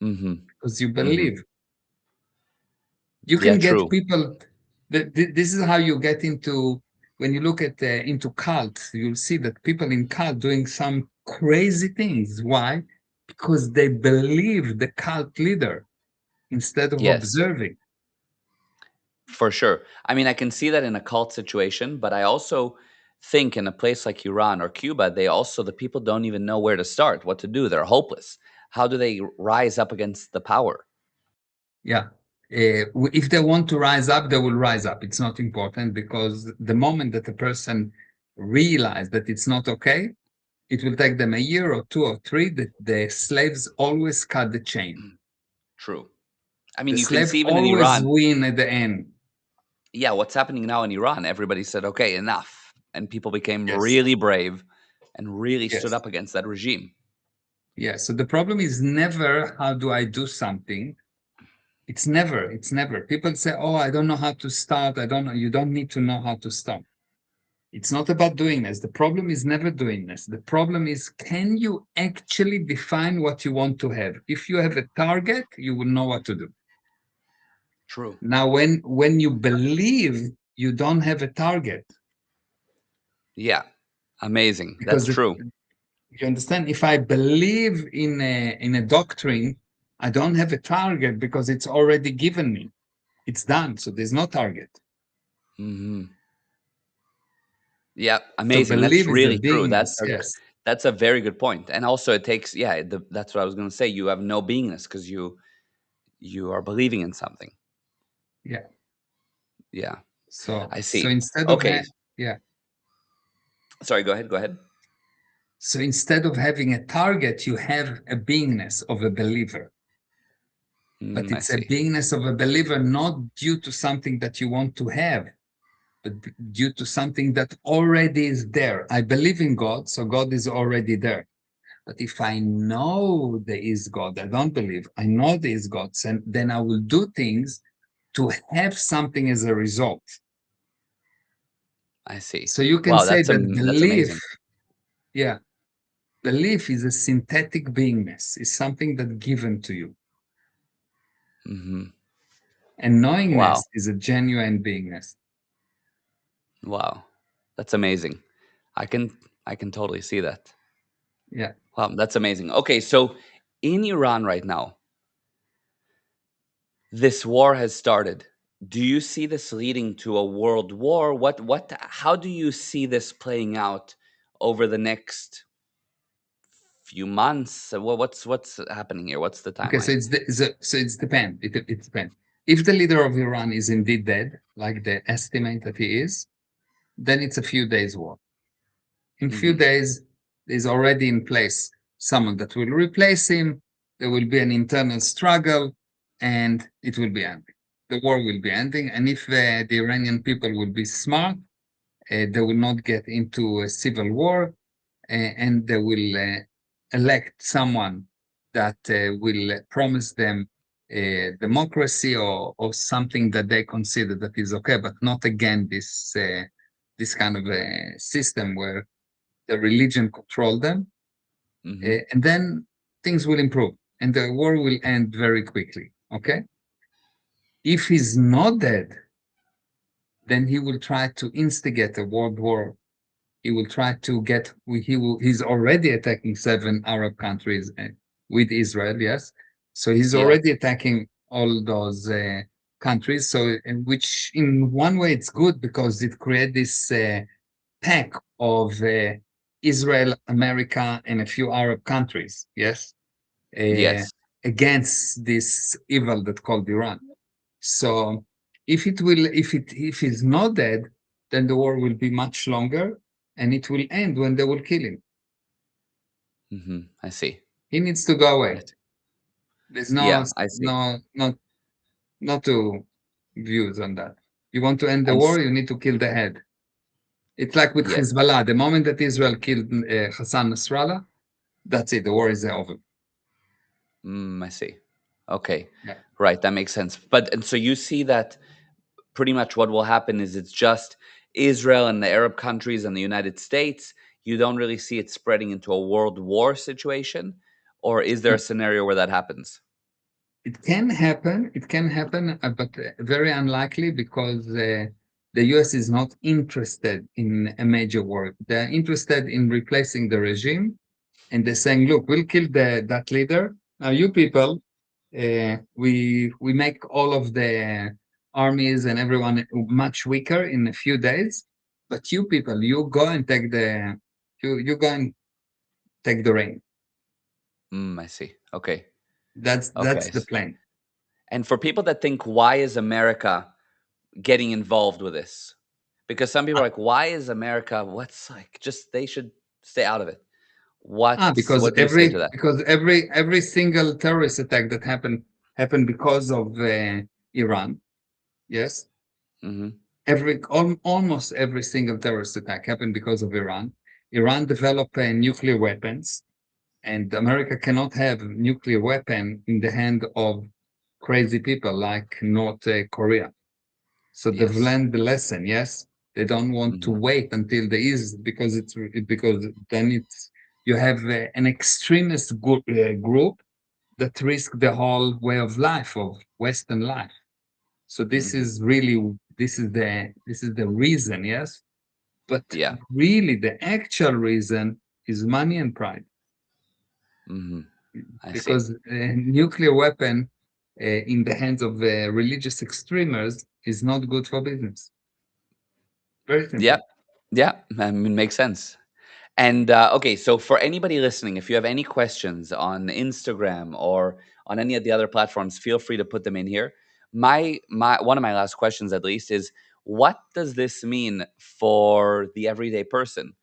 Speaker 2: Hmm.
Speaker 1: because you
Speaker 2: Hmm.
Speaker 1: believe. You
Speaker 2: Yeah.
Speaker 1: can get
Speaker 2: True.
Speaker 1: people. This is how you get into when you look at into cults. You'll see that people in cult doing some crazy things. Why? Because they believe the cult leader instead of
Speaker 2: Yes.
Speaker 1: observing.
Speaker 2: For sure. I mean, I can see that in a cult situation, but I also think in a place like Iran or Cuba, the people don't even know where to start, what to do. They're hopeless. How do they rise up against the power?
Speaker 1: Yeah. If they want to rise up, they will rise up. It's not important because the moment that a person realize that it's not okay, it will take them a year or two or three. That the slaves always cut the chain.
Speaker 2: True. I mean,
Speaker 1: The
Speaker 2: you can
Speaker 1: slave
Speaker 2: see even in
Speaker 1: always
Speaker 2: Iran,
Speaker 1: win at the end.
Speaker 2: yeah, what's happening now in Iran, everybody said, okay, enough. And people became
Speaker 1: Yes.
Speaker 2: really brave and really stood
Speaker 1: Yes.
Speaker 2: up against that regime.
Speaker 1: Yeah. So the problem is never how do I do something. It's never. People say, oh, I don't know how to start. I don't know. You don't need to know how to start. It's not about doing this. The problem is never doing this. The problem is, can you actually define what you want to have? If you have a target, you will know what to do.
Speaker 2: True.
Speaker 1: Now, when you believe you don't have a target,
Speaker 2: Yeah. Amazing. That's
Speaker 1: because
Speaker 2: true.
Speaker 1: you understand, if I believe in a doctrine, I don't have a target because it's already given me. It's done. So there's no target.
Speaker 2: Hmm. Yeah,
Speaker 1: So
Speaker 2: amazing. That's
Speaker 1: believe is a
Speaker 2: really true. That's
Speaker 1: beingness.
Speaker 2: a
Speaker 1: Yes.
Speaker 2: that's a very good point. And also it takes, yeah, that's what I was going to say. You have no beingness because you are believing in something.
Speaker 1: Yeah.
Speaker 2: Yeah.
Speaker 1: So
Speaker 2: I
Speaker 1: so
Speaker 2: see.
Speaker 1: instead of
Speaker 2: Okay.
Speaker 1: yeah.
Speaker 2: Sorry, go ahead. Go ahead.
Speaker 1: So instead of having a target, you have a beingness of a believer. But
Speaker 2: I
Speaker 1: it's a
Speaker 2: see.
Speaker 1: beingness of a believer not due to something that you want to have, but due to something that already is there. I believe in God, so God is already there. But if I know there is God, I don't believe, I know there is God, then I will do things to have something as a result.
Speaker 2: I see.
Speaker 1: So you can
Speaker 2: Wow,
Speaker 1: say that
Speaker 2: that's
Speaker 1: belief,
Speaker 2: amazing.
Speaker 1: yeah, belief is a synthetic beingness, is something that given to you.
Speaker 2: Hmm.
Speaker 1: And
Speaker 2: Wow.
Speaker 1: knowingness is a genuine beingness.
Speaker 2: Wow. That's amazing. I can I can totally see that.
Speaker 1: Yeah.
Speaker 2: Wow, that's amazing. Okay, so in Iran right now, this war has started. Do you see this leading to a world war? How do you see this playing out over the next few months? What's happening here? What's the
Speaker 1: Okay. So
Speaker 2: timeline?
Speaker 1: it's depend. It depends. If the leader of Iran is indeed dead, like the estimate that he is, then it's a few days war. In few
Speaker 2: Hmm.
Speaker 1: days, there's already in place someone that will replace him. There will be an internal struggle, and it will be ending. The war will be ending. And if the Iranian people will be smart, they will not get into a civil war, and they will elect someone that will promise them democracy or something that they consider that is okay, but not again this kind of a system where the religion control them,
Speaker 2: Hmm.
Speaker 1: and then things will improve and the war will end very quickly. Okay, if he's not dead, then he will try to instigate a world war. He will try to get. He's already attacking 7 Arab countries with Israel. Yes, so he's
Speaker 2: Yeah.
Speaker 1: already attacking all those countries. So, in which in one way it's good because it creates this pack of Israel, America, and a few Arab countries, yes, uh,
Speaker 2: Yes.
Speaker 1: against this evil that called Iran. So if he's not dead, then the war will be much longer, and it will end when they will kill him.
Speaker 2: I see.
Speaker 1: He needs to go
Speaker 2: I
Speaker 1: away.
Speaker 2: see.
Speaker 1: There's
Speaker 2: Yeah, I see.
Speaker 1: not two views on that. You want to end the
Speaker 2: And
Speaker 1: war, you need to kill the head. It's like with
Speaker 2: yes.
Speaker 1: Hezbollah. The moment that Israel killed Hassan Nasrallah, that's it. The war is over.
Speaker 2: I see. Okay.
Speaker 1: Yeah.
Speaker 2: Right, that makes sense. But and so you see that pretty much what will happen is it's just Israel and the Arab countries and the United States. You don't really see it spreading into a world war situation, or is there a scenario where that happens?
Speaker 1: It can happen. It can happen, but very unlikely because the US is not interested in a major war. They're interested in replacing the regime, and they're saying, "Look, we'll kill that leader. Now, you people, we make all of the armies and everyone much weaker in a few days, but you people, you go and take the reign."
Speaker 2: I see. Okay.
Speaker 1: That's
Speaker 2: Okay.
Speaker 1: the plan.
Speaker 2: And for people that think, why is America getting involved with this? Because some people are like, why is America? What's like? Just they should stay out of it. What do you say to that?
Speaker 1: Because every single terrorist attack that happened because of Iran. Yes,
Speaker 2: Hmm.
Speaker 1: almost every single terrorist attack happened because of Iran. Iran developed nuclear weapons, and America cannot have nuclear weapon in the hand of crazy people like North Korea. So they've
Speaker 2: Yes.
Speaker 1: learned the lesson. Yes, they don't want to
Speaker 2: Hmm.
Speaker 1: wait until there is because then it's you have an extremist group that risk the whole way of life of Western life. So
Speaker 2: Hmm.
Speaker 1: this is the reason. Yes, but
Speaker 2: Yeah.
Speaker 1: really the actual reason is money and pride
Speaker 2: Hmm. I see.
Speaker 1: because a nuclear weapon in the hands of religious extremists is not good for business. Very
Speaker 2: Yeah.
Speaker 1: simple.
Speaker 2: Yeah. I mean, makes sense. And okay, so for anybody listening, if you have any questions on Instagram or on any of the other platforms, feel free to put them in here. My one of my last questions, at least, is what does this mean for the everyday person?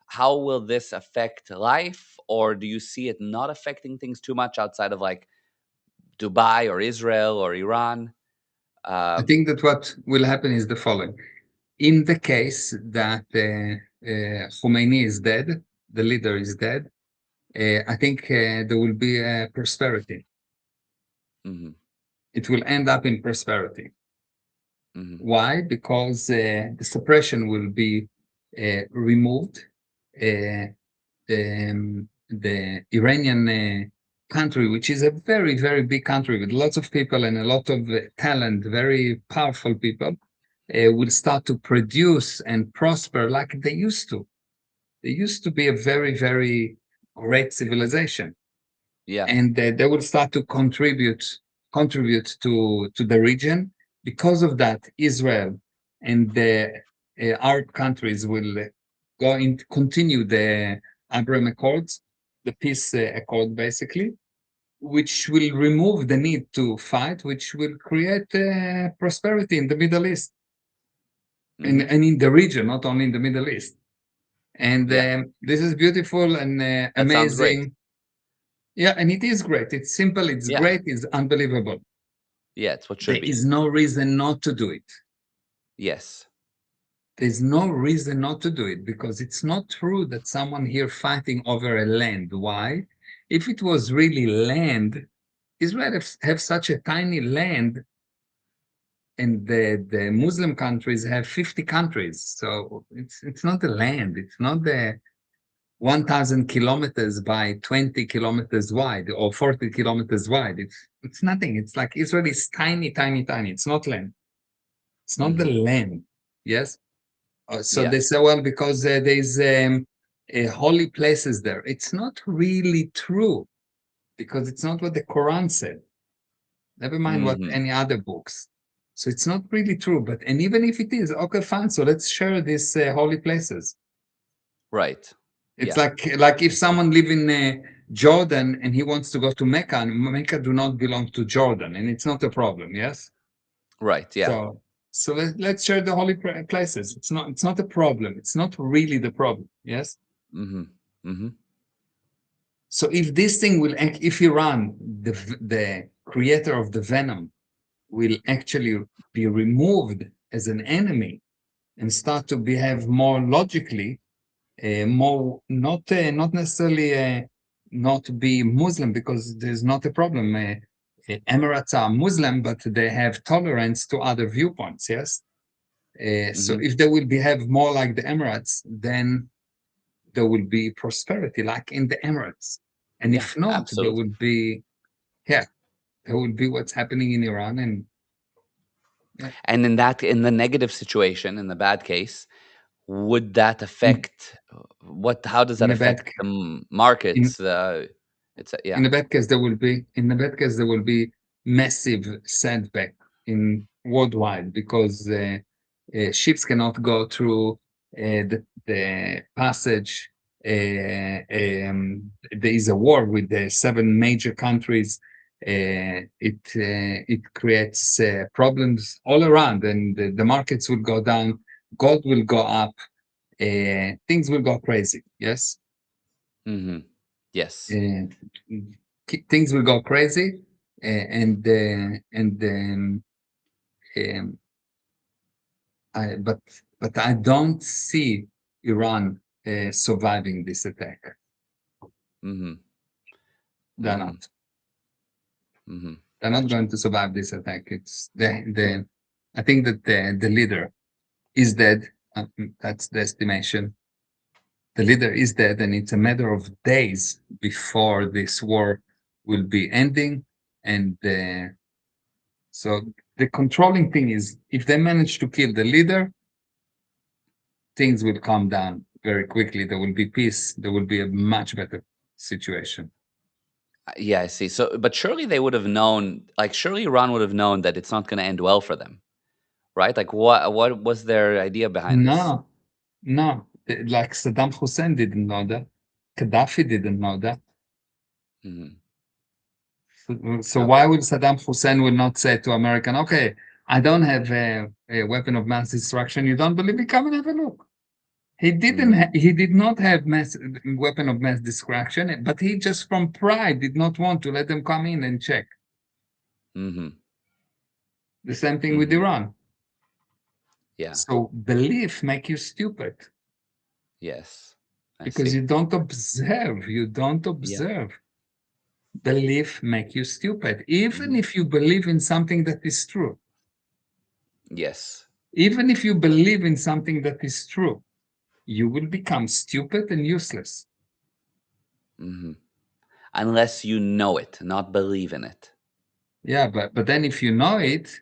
Speaker 2: How will this affect life, or do you see it not affecting things too much outside of like Dubai or Israel or Iran?
Speaker 1: I
Speaker 2: Um,
Speaker 1: think that what will happen is the following. In the case that Khomeini is dead, the leader is dead, I think there will be prosperity.
Speaker 2: mhm,
Speaker 1: It will end up in prosperity.
Speaker 2: mhm,
Speaker 1: Why? Because the suppression will be removed. Uh, the Iranian country, which is a very, very big country with lots of people and a lot of talent, very powerful people, will start to produce and prosper like they used to. They used to be a very, very great civilization,
Speaker 2: yeah.
Speaker 1: and they will start to contribute to the region. Because of that, Israel and the Arab countries will continue the Abraham Accords, the peace accord, basically, which will remove the need to fight, which will create prosperity in the Middle East
Speaker 2: Hmm.
Speaker 1: and in the region, not only in the Middle East. And
Speaker 2: Yeah.
Speaker 1: this is beautiful and
Speaker 2: That sounds great.
Speaker 1: amazing. Yeah, and it is great. It's simple, it's
Speaker 2: Yeah.
Speaker 1: great, it's unbelievable.
Speaker 2: Yeah. It's what should
Speaker 1: There
Speaker 2: be.
Speaker 1: is no reason not to do it.
Speaker 2: Yes.
Speaker 1: There's no reason not to do it because it's not true that someone here fighting over a land. Why? If it was really land, Israel have such a tiny land, and the Muslim countries have 50 countries. So it's not the land. It's not the 1,000 kilometers by 20 kilometers wide or 40 kilometers wide. It's nothing. It's like Israel is tiny, tiny, tiny. It's not land. It's not the
Speaker 2: Hmm.
Speaker 1: land. Yes. So
Speaker 2: Yeah.
Speaker 1: they say, well, because there's holy places there. It's not really true because it's not what the Quran said. Never mind what
Speaker 2: Hmm.
Speaker 1: any other books. So it's not really true. But and even if it is, okay, fine. So let's share these holy places.
Speaker 2: Right.
Speaker 1: It's
Speaker 2: Yeah.
Speaker 1: like if someone live in Jordan and he wants to go to Mecca, and Mecca do not belong to Jordan, and it's not a problem. Yes.
Speaker 2: Right. Yeah.
Speaker 1: So let's share the holy places. It's not a problem. It's not really the problem. Yes.
Speaker 2: Mm-hmm. Mm-hmm.
Speaker 1: So if this thing will, if Iran, the creator of the venom, will actually be removed as an enemy and start to behave more logically, more not necessarily not be Muslim, because there's not a problem. Emirates are Muslim, but they have tolerance to other viewpoints. Yes. So
Speaker 2: Mm-hmm.
Speaker 1: if they will behave more like the Emirates, then there will be prosperity like in the Emirates. And
Speaker 2: Yeah.
Speaker 1: if not, there
Speaker 2: Absolutely.
Speaker 1: will be, yeah, there will be what's happening in Iran. And yeah,
Speaker 2: And in the negative situation, in the bad case, would that
Speaker 1: in,
Speaker 2: affect what? How does that
Speaker 1: in a
Speaker 2: affect
Speaker 1: bad
Speaker 2: the
Speaker 1: in
Speaker 2: markets? It's yeah.
Speaker 1: in a bad case, there will be massive setback in worldwide, because ships cannot go through the passage. There is a war with the seven major countries. It creates problems all around, and the markets will go down, gold will go up, things will go crazy. Yes.
Speaker 2: Mm-hmm. Yes.
Speaker 1: uh, Things will go crazy, and then um, but I don't see Iran surviving this attack.
Speaker 2: Mm-hmm.
Speaker 1: They're
Speaker 2: Mm-hmm.
Speaker 1: not.
Speaker 2: Mm-hmm.
Speaker 1: They're not
Speaker 2: Gotcha.
Speaker 1: going to survive this attack. It's the I think that the leader is dead. That's the estimation. The leader is dead, and it's a matter of days before this war will be ending. And so the controlling thing is, if they manage to kill the leader, things will calm down very quickly. There will be peace. There will be a much better situation.
Speaker 2: Yeah, I see. So, but surely they would have known. Like, surely Iran would have known that it's not going to end well for them, right? Like, what was their idea behind this?
Speaker 1: No, no. Like Saddam Hussein didn't know that. Gaddafi didn't know that.
Speaker 2: Hmm.
Speaker 1: So why
Speaker 2: Okay.
Speaker 1: would Saddam Hussein will not say to American, okay, I don't have a weapon of mass destruction. You don't believe me? Come and have a look.
Speaker 2: Hmm.
Speaker 1: He did not have weapon of mass destruction, but he just from pride did not want to let them come in and check.
Speaker 2: Hmm.
Speaker 1: The same thing with
Speaker 2: Hmm.
Speaker 1: Iran.
Speaker 2: Yeah.
Speaker 1: So belief make you stupid,
Speaker 2: Yes. I
Speaker 1: because
Speaker 2: see.
Speaker 1: you don't observe. You don't
Speaker 2: Yeah.
Speaker 1: observe. Belief make you stupid, even
Speaker 2: Hmm.
Speaker 1: if you believe in something that is true.
Speaker 2: Yes.
Speaker 1: Even if you believe in something that is true, you will become stupid and useless.
Speaker 2: Hmm. Unless you know it, not believe in it.
Speaker 1: Yeah, but then if you know it,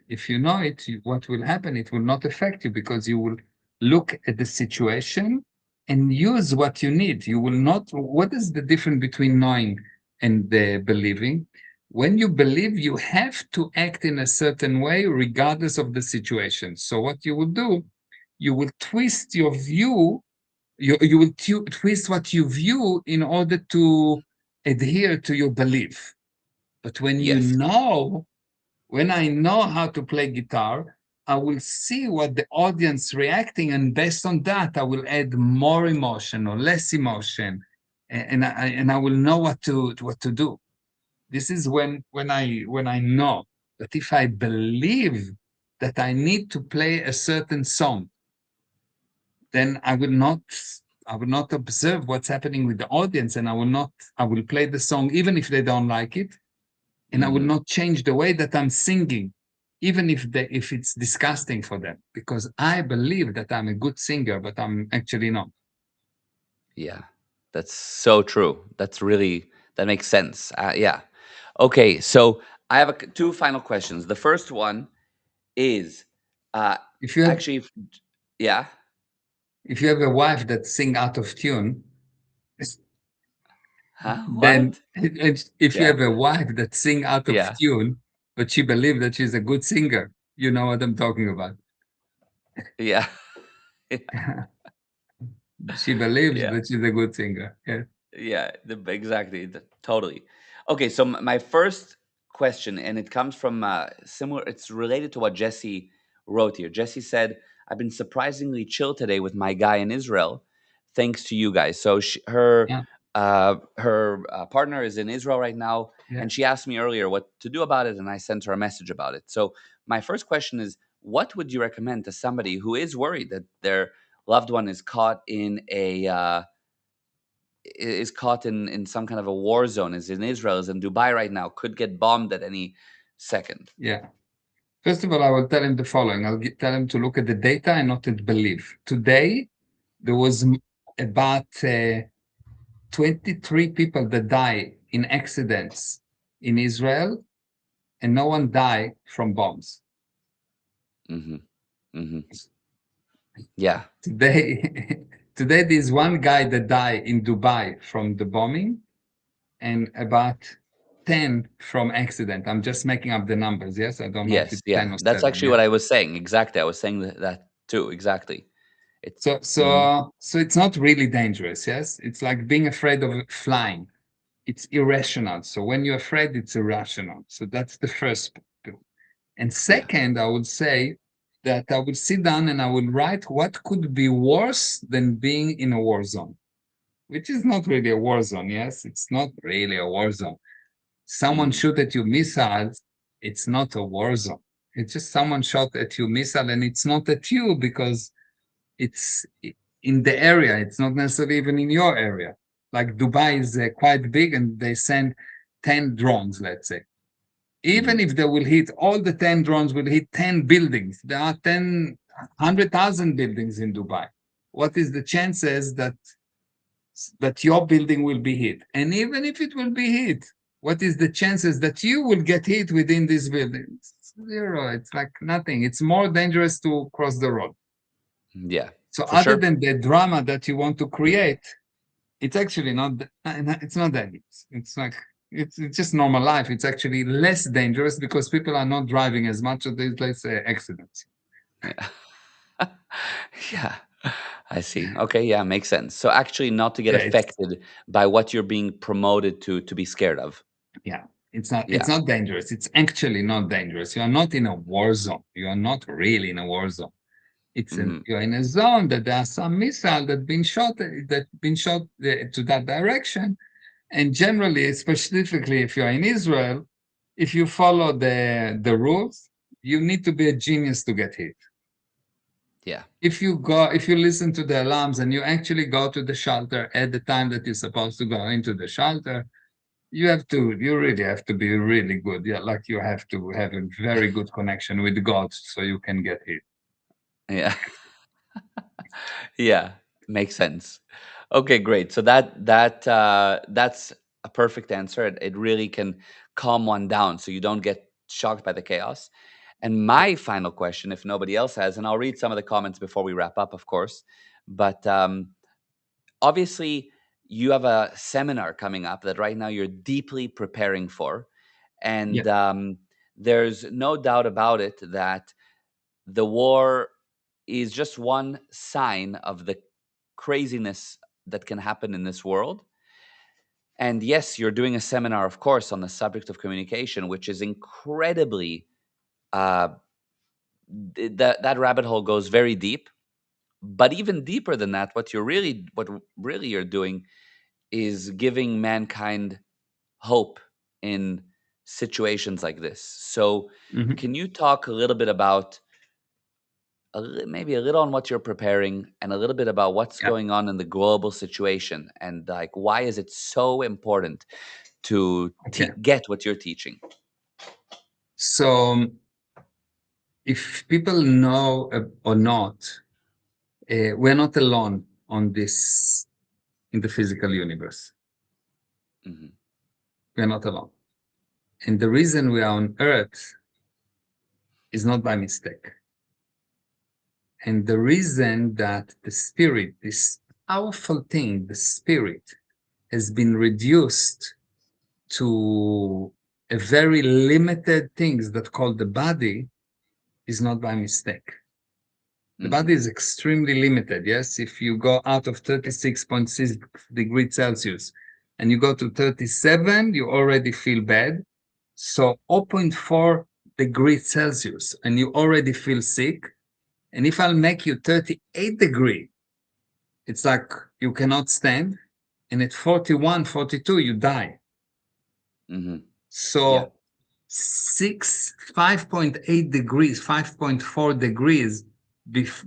Speaker 1: what will happen? It will not affect you, because you will look at the situation and use what you need. You will not. What is the difference between knowing and believing? When you believe, you have to act in a certain way, regardless of the situation. So what you will do, you will twist your view. You will twist what you view in order to adhere to your belief. But
Speaker 2: Yes.
Speaker 1: when I know how to play guitar, I will see what the audience reacting, and based on that, I will add more emotion or less emotion, and I will know what to do. This is when I know that if I believe that I need to play a certain song, then I will not observe what's happening with the audience, and I will play the song even if they don't like it, and I will
Speaker 2: Hmm.
Speaker 1: not change the way that I'm singing, even if it's disgusting for them, because I believe that I'm a good singer, but I'm actually not.
Speaker 2: Yeah. That's so true. That makes sense. Yeah. Okay. So I have two final questions. The first one is uh,
Speaker 1: If you have
Speaker 2: actually, yeah.
Speaker 1: if you have a wife that sing out of tune,
Speaker 2: Huh?
Speaker 1: then
Speaker 2: What?
Speaker 1: if you
Speaker 2: Yeah.
Speaker 1: have a wife that sing out of
Speaker 2: Yeah.
Speaker 1: tune, but she believes that she's a good singer, you know what I'm talking about.
Speaker 2: Yeah. Yeah.
Speaker 1: She believes
Speaker 2: Yeah.
Speaker 1: that she's a good singer. Yeah,
Speaker 2: Yeah, exactly. Totally. Okay, so my first question, and it comes from similar. It's related to what Jesse wrote here. Jesse said, "I've been surprisingly chill today with my guy in Israel, thanks to you guys." So
Speaker 1: yeah,
Speaker 2: her partner is in Israel right now,
Speaker 1: yeah,
Speaker 2: and she asked me earlier what to do about it, and I sent her a message about it. So my first question is, what would you recommend to somebody who is worried that their loved one is caught in a is caught in some kind of a war zone, is in Israel, is in Dubai right now, could get bombed at any second.
Speaker 1: yeah. First of all, I will tell him the following. Tell him to look at the data and not to believe. Today, there was about 23 people that die in accidents in Israel, and no one died from bombs.
Speaker 2: Hmm. Hmm. Yeah.
Speaker 1: Today, today there's one guy that died in Dubai from the bombing, and about 10 from accident. I'm just making up the numbers. Yes, I don't know if
Speaker 2: Yes.
Speaker 1: it's 10
Speaker 2: Yeah.
Speaker 1: or
Speaker 2: That's
Speaker 1: 7.
Speaker 2: actually
Speaker 1: Yeah.
Speaker 2: what I was saying. Exactly. I was saying that too. Exactly. It.
Speaker 1: So,
Speaker 2: Mhm.
Speaker 1: so it's not really dangerous. Yes, it's like being afraid of flying. It's irrational. So when you're afraid, it's irrational. So that's the first pill. And
Speaker 2: Yeah.
Speaker 1: second, I would say that I would sit down and I would write what could be worse than being in a war zone, which is not really a war zone. Yes, it's not really a war zone. Someone
Speaker 2: Mm.
Speaker 1: shoot at you missiles, it's not a war zone. It's just someone shot at you missile, and it's not at you because it's in the area. It's not necessarily even in your area. Like Dubai is quite big, and they send 10 drones, let's say. Even
Speaker 2: Hmm.
Speaker 1: if they will hit, all the 10 drones will hit 10 buildings. There are 10, 100,000 buildings in Dubai. What is the chances that your building will be hit? And even if it will be hit, what is the chances that you will get hit within this building? It's zero. It's like nothing. It's more dangerous to cross the road.
Speaker 2: Yeah.
Speaker 1: So
Speaker 2: For
Speaker 1: other
Speaker 2: sure.
Speaker 1: than the drama that you want to create, it's actually not. It's not dangerous. It's like it's just normal life. It's actually less dangerous because people are not driving as much. So there's less accidents.
Speaker 2: Yeah. Yeah. I see. Okay. Yeah. Makes sense. So actually, not to get
Speaker 1: Yeah, it's
Speaker 2: affected by what you're being promoted to be scared of.
Speaker 1: yeah. It's not. It's
Speaker 2: Yeah.
Speaker 1: not dangerous. It's actually not dangerous. You are not in a war zone. You are not really in a war zone.
Speaker 2: Hmm.
Speaker 1: You're in a zone that there are some missile that been shot to that direction. And generally, specifically if you're in Israel, if you follow the rules, you need to be a genius to get hit.
Speaker 2: Yeah.
Speaker 1: If you listen to the alarms and you actually go to the shelter at the time that you're supposed to go into the shelter, you really have to be really good. Yeah, like you have to have a very good connection with God so you can get hit.
Speaker 2: Yeah. Yeah, makes sense. Okay, great. So that's a perfect answer. It really can calm one down so you don't get shocked by the chaos. And my final question, if nobody else has, and I'll read some of the comments before we wrap up, of course. But obviously, you have a seminar coming up that right now you're deeply preparing for,
Speaker 1: Yeah.
Speaker 2: and there's no doubt about it that the war is just one sign of the craziness that can happen in this world. And yes, you're doing a seminar, of course, on the subject of communication, which is incredibly, uh, that rabbit hole goes very deep. But even deeper than that, what really you're doing is giving mankind hope in situations like this. So,
Speaker 1: Mhm.
Speaker 2: can you talk a little bit about maybe a little on what you're preparing and a little bit about what's
Speaker 1: Yeah.
Speaker 2: going on in the global situation and like why is it so important to
Speaker 1: Okay.
Speaker 2: get what you're teaching.
Speaker 1: So if people know or not, we're not alone on this in the physical universe.
Speaker 2: Hmm.
Speaker 1: We're not alone. And the reason we are on Earth is not by mistake. And the reason that the spirit, this powerful thing, the spirit, has been reduced to a very limited things that called the body is not by mistake. The
Speaker 2: Mm-hmm.
Speaker 1: body is extremely limited. Yes. If you go out of 36.6 degrees Celsius and you go to 37, you already feel bad. So zero point 0.4 degrees Celsius and you already feel sick. And if I'll make you 38 degree, it's like you cannot stand. And at 41, 42, you die.
Speaker 2: Mm-hmm. Yeah.
Speaker 1: So 5.8 degrees, 5.4 degrees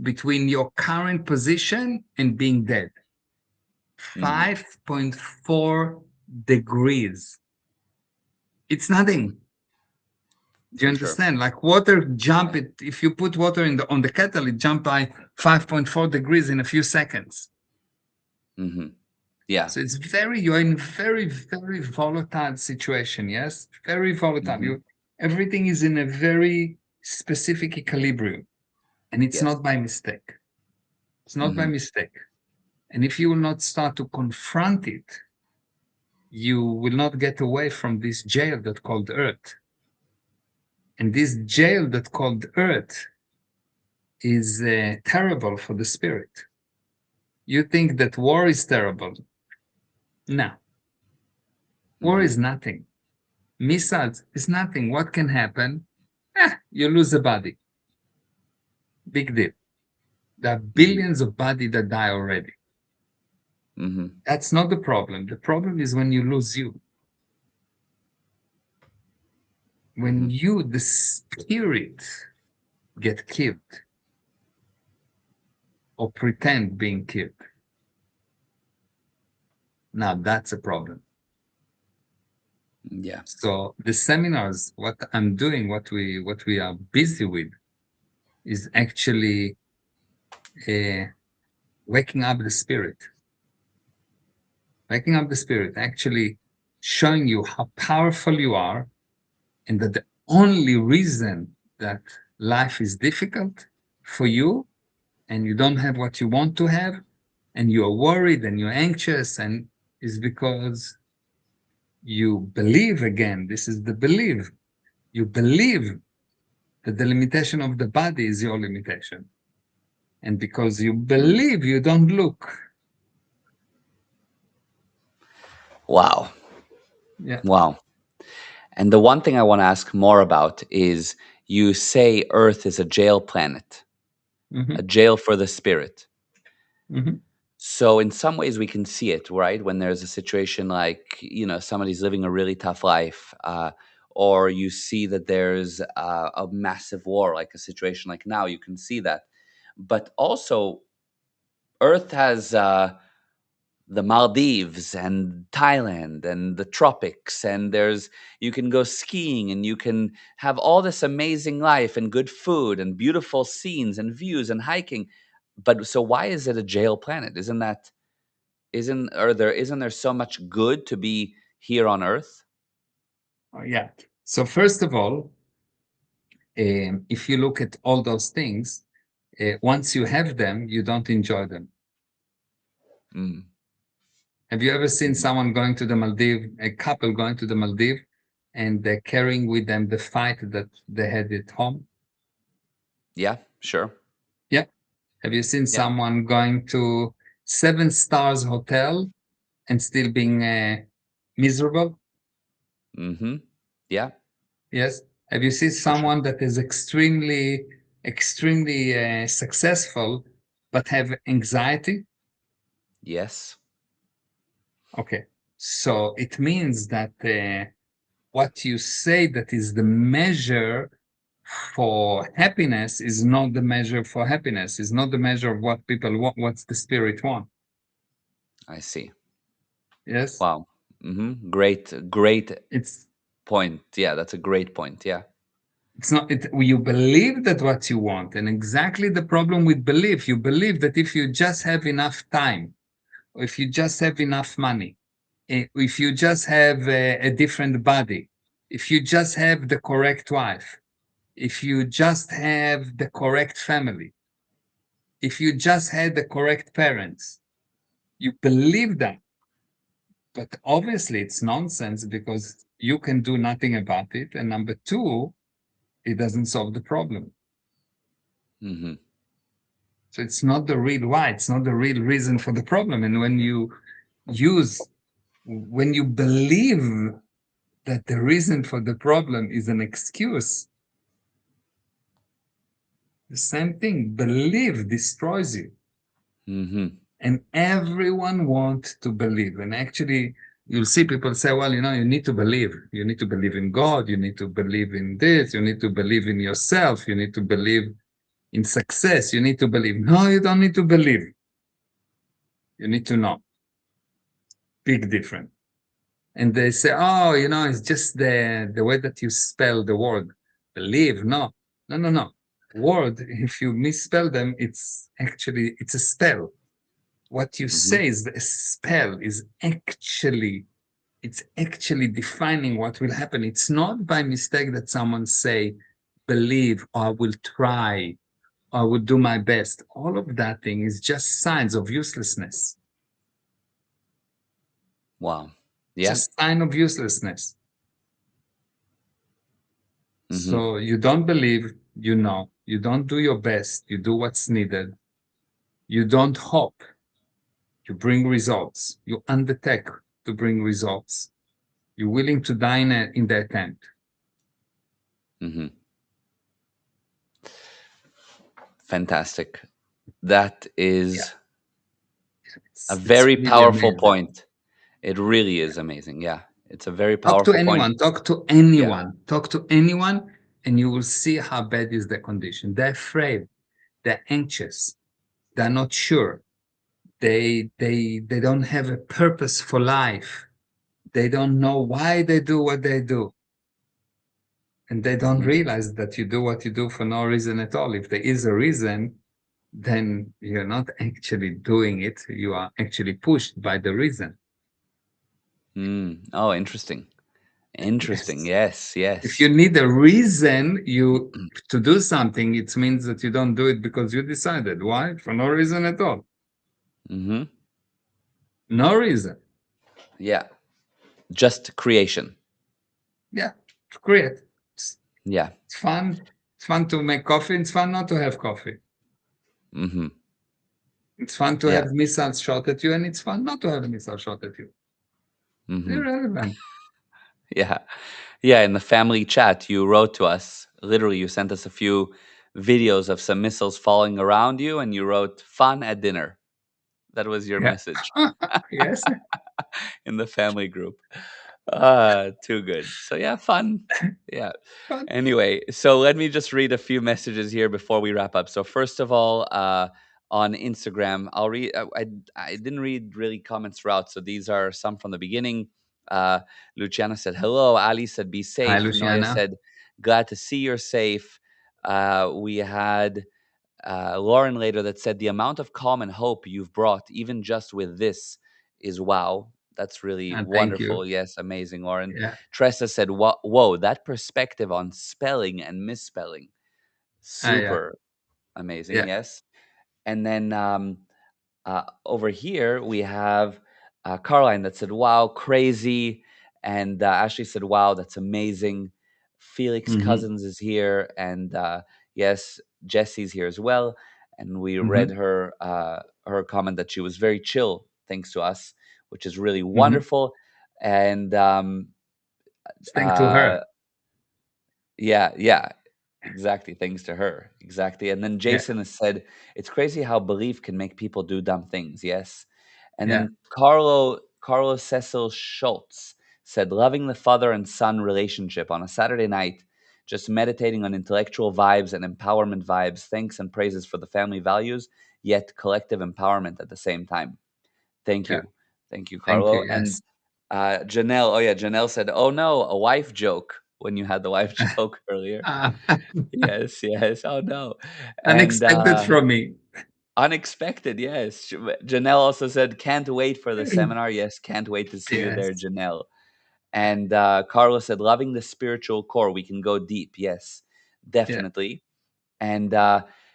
Speaker 1: between your current position and being dead.
Speaker 2: Mm-hmm.
Speaker 1: 5.4 degrees. It's nothing. Do you
Speaker 2: For sure.
Speaker 1: understand? Like water jump it. If you put water in the on the kettle, it jump by 5.4 degrees in a few seconds.
Speaker 2: Mm-hmm. Yeah.
Speaker 1: So it's you're in very, very volatile situation. Yes. Very volatile.
Speaker 2: Mm-hmm.
Speaker 1: Everything is in a very specific equilibrium. And it's
Speaker 2: Yes.
Speaker 1: not by mistake. It's not by
Speaker 2: Mm-hmm.
Speaker 1: mistake. And if you will not start to confront it, you will not get away from this jail that called Earth. And this jail that called Earth is terrible for the spirit. You think that war is terrible. No, war
Speaker 2: Mm-hmm.
Speaker 1: is nothing. Missiles is nothing. What can happen? You lose a body. Big deal. There are
Speaker 2: Mm-hmm.
Speaker 1: billions of bodies that die already.
Speaker 2: Mm-hmm.
Speaker 1: That's not the problem. The problem is when you lose you.
Speaker 2: Mm-hmm.
Speaker 1: When you, the spirit, get killed or pretend being killed. Now that's a problem.
Speaker 2: Yeah.
Speaker 1: So the seminars, what I'm doing, what we are busy with, is actually uh, waking up the spirit, waking up the spirit, actually showing you how powerful you are, and that the only reason that life is difficult for you and you don't have what you want to have and you're worried and you're anxious and is because you believe again. This is the belief. You believe that the limitation of the body is your limitation. And because you
Speaker 2: Mm.
Speaker 1: believe, you don't look.
Speaker 2: Wow.
Speaker 1: Yeah.
Speaker 2: Wow. And the one thing I want to ask more about is you say Earth is a jail planet, a
Speaker 1: Hmm.
Speaker 2: jail for the spirit.
Speaker 1: Hmm.
Speaker 2: So in some ways we can see it, right? When there's a situation like, somebody's living a really tough life, or you see that there's a massive war, like a situation like now, you can see that. But also, Earth has the Maldives and Thailand and the tropics, and there's you can go skiing and you can have all this amazing life and good food and beautiful scenes and views and hiking. But so why is it a jail planet? Isn't there so much good to be here on Earth?
Speaker 1: Oh, yeah. So first of all, if you look at all those things, once you have them, you don't enjoy them.
Speaker 2: Mm,
Speaker 1: Have you ever seen
Speaker 2: mhm.
Speaker 1: someone going to the Maldives, a couple going to the Maldives, and they're carrying with them the fight that they had at home?
Speaker 2: Yeah, sure.
Speaker 1: Yeah. Have you seen
Speaker 2: Yeah.
Speaker 1: someone going to seven stars hotel and still being miserable?
Speaker 2: Mm-hmm. Yeah.
Speaker 1: Yes. Have you seen
Speaker 2: For sure.
Speaker 1: someone that is extremely, extremely successful but have anxiety?
Speaker 2: Yes.
Speaker 1: Okay. So it means that what you say that is the measure for happiness is not the measure for happiness, is not the measure of what people want, what's the spirit want.
Speaker 2: I see.
Speaker 1: Yes.
Speaker 2: Wow. Mm-hmm. Great
Speaker 1: It's
Speaker 2: point. Yeah, that's a great point. Yeah.
Speaker 1: it's not it you believe that what you want, and exactly the problem with belief. You believe that if you just have enough time, or if you just have enough money, if you just have a different body, if you just have the correct wife, if you just have the correct family, if you just had the correct parents, you believe that. But obviously, it's nonsense because you can do nothing about it. And number two, it doesn't solve the problem.
Speaker 2: Mm-hmm.
Speaker 1: So it's not the real why, it's not the real reason for the problem. And use, when you believe that the reason for the problem is an excuse, the same thing, believe destroys you.
Speaker 2: Mm-hmm.
Speaker 1: And everyone wants to believe. And actually, you'll see people say, well, you need to believe. You need to believe in God. You need to believe in this. You need to believe in yourself. You need to believe in success. You need to believe. No, you don't need to believe. You need to know. Big difference. And they say, oh, it's just the way that you spell the word. Believe. No, no, no, no. Word, if you misspell them, it's a spell. What you
Speaker 2: Mm-hmm.
Speaker 1: say is a spell, it's actually defining what will happen. It's not by mistake that someone say, believe, or I will try, or I will do my best. All of that thing is just signs of uselessness,
Speaker 2: Wow. Yeah.
Speaker 1: just sign of uselessness.
Speaker 2: Mm-hmm.
Speaker 1: So you don't believe, you don't do your best, you do what's needed, you don't hope, you bring results, you undertake to bring results, you're willing to die in the attempt.
Speaker 2: Mm-hmm. Fantastic. That
Speaker 1: Yeah,
Speaker 2: is a
Speaker 1: it's
Speaker 2: very
Speaker 1: really
Speaker 2: powerful
Speaker 1: amazing.
Speaker 2: point. It really is amazing. Yeah. It's a very
Speaker 1: Talk to
Speaker 2: powerful point.
Speaker 1: anyone, talk to
Speaker 2: Yeah.
Speaker 1: anyone, talk to anyone, and you will see how bad is the condition. They're afraid, they're anxious, they're not sure. They don't have a purpose for life. They don't know why they do what they do. And they don't
Speaker 2: Mm-hmm.
Speaker 1: realize that you do what you do for no reason at all. If there is a reason, then you're not actually doing it. You are actually pushed by the reason.
Speaker 2: Mm. Oh, interesting. Interesting.
Speaker 1: Yes.
Speaker 2: Yes.
Speaker 1: If you
Speaker 2: Yes.
Speaker 1: need a reason you to do something, it means that you don't do it because you decided. Why? For no reason at all.
Speaker 2: Mm-hmm.
Speaker 1: No reason.
Speaker 2: Yeah. Just creation.
Speaker 1: Yeah, to create. It's,
Speaker 2: Yeah.
Speaker 1: it's fun. It's fun to make coffee. It's fun not to have coffee.
Speaker 2: Mm-hmm.
Speaker 1: It's fun to
Speaker 2: Yeah.
Speaker 1: have missiles shot at you, and it's fun not to have a missile shot at you.
Speaker 2: Mm-hmm.
Speaker 1: Irrelevant.
Speaker 2: Yeah. Yeah. In the family chat, you wrote to us. Literally, you sent us a few videos of some missiles falling around you, and you wrote "fun at dinner." That was your
Speaker 1: Yeah.
Speaker 2: message
Speaker 1: Yes.
Speaker 2: in the family group. Too good. So yeah, fun. Yeah.
Speaker 1: Fun.
Speaker 2: Anyway, so let me just read a few messages here before we wrap up. So first of all, on Instagram, I'll read. I didn't read really comments throughout, so these are some from the beginning. Uh, Luciana said hello. Ali said be
Speaker 1: Hi,
Speaker 2: safe. Noya
Speaker 1: Luciana.
Speaker 2: said glad to see you're safe. We had Lauren later that said the amount of calm and hope you've brought, even just with this, is wow. That's really
Speaker 1: Thank you.
Speaker 2: wonderful. Yes, amazing, Lauren.
Speaker 1: Yeah.
Speaker 2: Tressa said, Whoa, that perspective on spelling and misspelling.
Speaker 1: Yeah.
Speaker 2: Super amazing.
Speaker 1: Yeah.
Speaker 2: Yes. And then over here, we have Caroline that said, wow, crazy. And Ashley said, wow, that's amazing. Felix
Speaker 1: Mm-hmm.
Speaker 2: Cousins is here. And yes, Jesse's here as well. And we read
Speaker 1: Mm-hmm.
Speaker 2: her comment that she was very chill, thanks to us, which is really
Speaker 1: Mm-hmm.
Speaker 2: wonderful. And
Speaker 1: Thanks to
Speaker 2: uh,
Speaker 1: her.
Speaker 2: yeah, yeah, exactly. Thanks to her. Exactly. And then
Speaker 1: Yeah.
Speaker 2: Jason has said, it's crazy how belief can make people do dumb things. Yes. And
Speaker 1: Yeah.
Speaker 2: then Carlos Cecil Schultz said, loving the father and son relationship on a Saturday night, just meditating on intellectual vibes and empowerment vibes, thanks and praises for the family values, yet collective empowerment at the same time. Thank
Speaker 1: Yeah.
Speaker 2: you. Thank you,
Speaker 1: Thank you.
Speaker 2: Carlo. And
Speaker 1: Yes.
Speaker 2: Janelle, oh yeah, Janelle said, oh no, a wife joke when you had the wife joke earlier.
Speaker 1: Uh,
Speaker 2: Yes, yes. Oh no. And
Speaker 1: Unexpected from me.
Speaker 2: unexpected, yes. Janelle also said, can't wait for the seminar. Yes, can't wait to see you there,
Speaker 1: Yes.
Speaker 2: Janelle. And Carlos said, loving the spiritual core. We can go deep. Yes,
Speaker 1: Yeah.
Speaker 2: definitely. And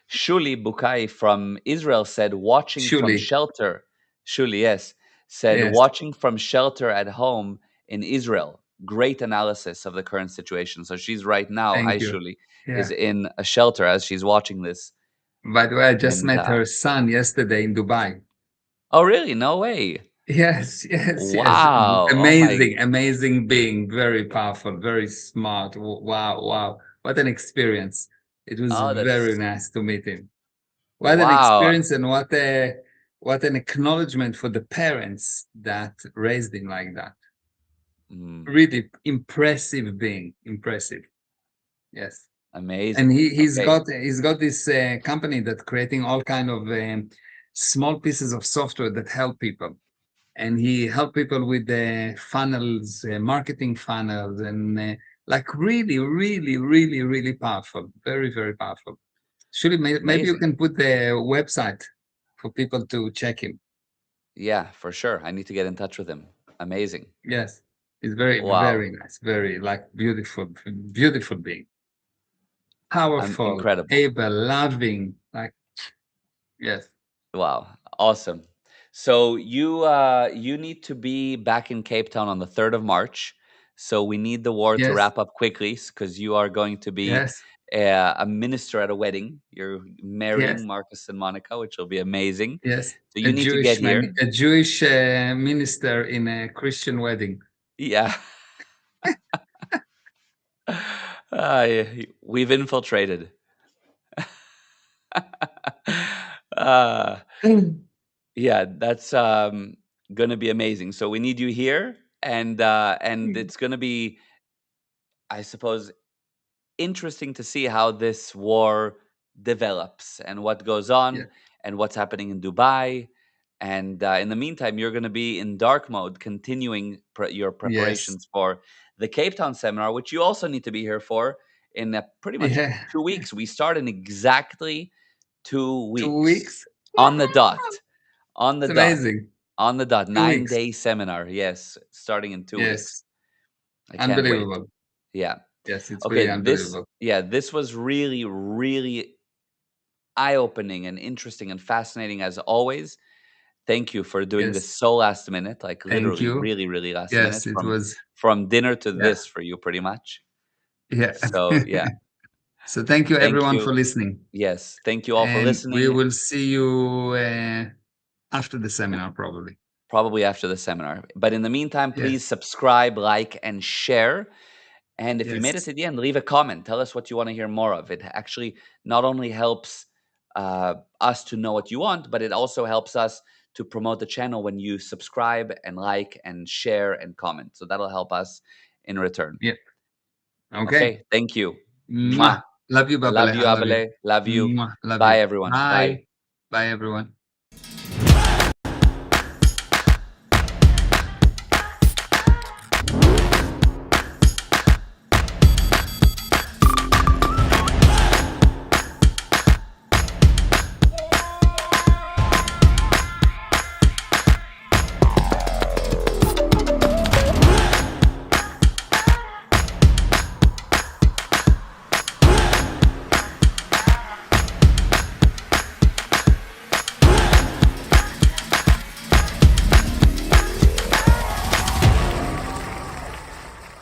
Speaker 2: Shuli Bukai from Israel said, watching from
Speaker 1: Surely.
Speaker 2: shelter. Shuli, yes, said,
Speaker 1: Yes.
Speaker 2: watching from shelter at home in Israel. Great analysis of the current situation. So she's right now, hi
Speaker 1: Thank you.
Speaker 2: Shuli, is
Speaker 1: Yeah.
Speaker 2: in a shelter as she's watching this.
Speaker 1: By the way, I just
Speaker 2: And
Speaker 1: met her son yesterday in Dubai.
Speaker 2: oh, really? No way.
Speaker 1: Yes, yes, yes.
Speaker 2: Wow. Oh my.
Speaker 1: Amazing, amazing being, very powerful, very smart. Wow, wow. What an experience. It was
Speaker 2: Oh,
Speaker 1: very
Speaker 2: that's
Speaker 1: nice to meet him. What an
Speaker 2: wow.
Speaker 1: experience and what an acknowledgement for the parents that raised him like that.
Speaker 2: Mm,
Speaker 1: Really impressive being, impressive. Yes. And
Speaker 2: amazing.
Speaker 1: he's
Speaker 2: Okay.
Speaker 1: got this company that creating all kind of small pieces of software that help people, and he helped people with the funnels, marketing funnels, and like really, really, really, really powerful, very, very powerful. Should maybe you
Speaker 2: Amazing.
Speaker 1: can put the website for people to check him.
Speaker 2: Yeah, for sure. I need to get in touch with him. Amazing.
Speaker 1: Yes, he's very,
Speaker 2: Wow.
Speaker 1: very nice, very like beautiful, beautiful being, powerful,
Speaker 2: Incredible.
Speaker 1: able, loving, like yes,
Speaker 2: Wow, awesome. So you need to be back in Cape Town on the 3rd of March. So we need the war to
Speaker 1: yes,
Speaker 2: wrap up quickly because you are going to be
Speaker 1: yes,
Speaker 2: a minister at a wedding. You're marrying
Speaker 1: yes.
Speaker 2: Marcus and Monica, which will be amazing.
Speaker 1: Yes,
Speaker 2: So you need to get here.
Speaker 1: A Jewish minister in a Christian wedding.
Speaker 2: Yeah. Yeah, we've infiltrated. uh,
Speaker 1: Mm.
Speaker 2: yeah, that's gonna be amazing. So we need you here, and it's gonna be, I suppose, interesting to see how this war develops and what goes
Speaker 1: Yeah.
Speaker 2: on and what's happening in Dubai. And in the meantime, you're going to be in dark mode, continuing your
Speaker 1: Yes.
Speaker 2: preparations for the Cape Town seminar, which you also need to be here for in pretty much
Speaker 1: Yeah.
Speaker 2: 2 weeks. We start in exactly two
Speaker 1: 2 weeks.
Speaker 2: weeks on the
Speaker 1: Wow.
Speaker 2: dot, on the
Speaker 1: It's
Speaker 2: dot,
Speaker 1: amazing.
Speaker 2: on the dot.
Speaker 1: 2 weeks.
Speaker 2: 9 day seminar. Yes, starting in 2 weeks.
Speaker 1: Yes.
Speaker 2: I can't wait.
Speaker 1: Unbelievable.
Speaker 2: Yeah.
Speaker 1: Yes, it's
Speaker 2: Okay,
Speaker 1: really
Speaker 2: this
Speaker 1: unbelievable.
Speaker 2: yeah, this was really, really eye-opening and interesting and fascinating as always. Thank you for doing this
Speaker 1: Yes.
Speaker 2: so last minute, like
Speaker 1: Thank
Speaker 2: literally
Speaker 1: you.
Speaker 2: really, really last
Speaker 1: Yes,
Speaker 2: minute
Speaker 1: it was.
Speaker 2: from dinner to
Speaker 1: Yeah.
Speaker 2: this for you pretty much.
Speaker 1: Yeah.
Speaker 2: So yeah,
Speaker 1: So thank you
Speaker 2: thank
Speaker 1: everyone
Speaker 2: you.
Speaker 1: for listening.
Speaker 2: Yes, thank you all for
Speaker 1: And we
Speaker 2: listening.
Speaker 1: will see you after the seminar probably.
Speaker 2: Probably after the seminar. But in the meantime, please
Speaker 1: Yes.
Speaker 2: subscribe, like, and share. And if you made it
Speaker 1: Yes.
Speaker 2: to the end, leave a comment. Tell us what you want to hear more of. It actually not only helps us to know what you want, but it also helps us to promote the channel when you subscribe and like and share and comment. So that'll help us in return.
Speaker 1: Yeah. Okay.
Speaker 2: Okay. Thank you. Mwah.
Speaker 1: Mwah. Love you,
Speaker 2: I love
Speaker 1: Babale.
Speaker 2: you,
Speaker 1: I love you.
Speaker 2: Abele. Love you.
Speaker 1: Mwah. Love
Speaker 2: Bye,
Speaker 1: you.
Speaker 2: everyone. Bye.
Speaker 1: Bye. Bye, everyone.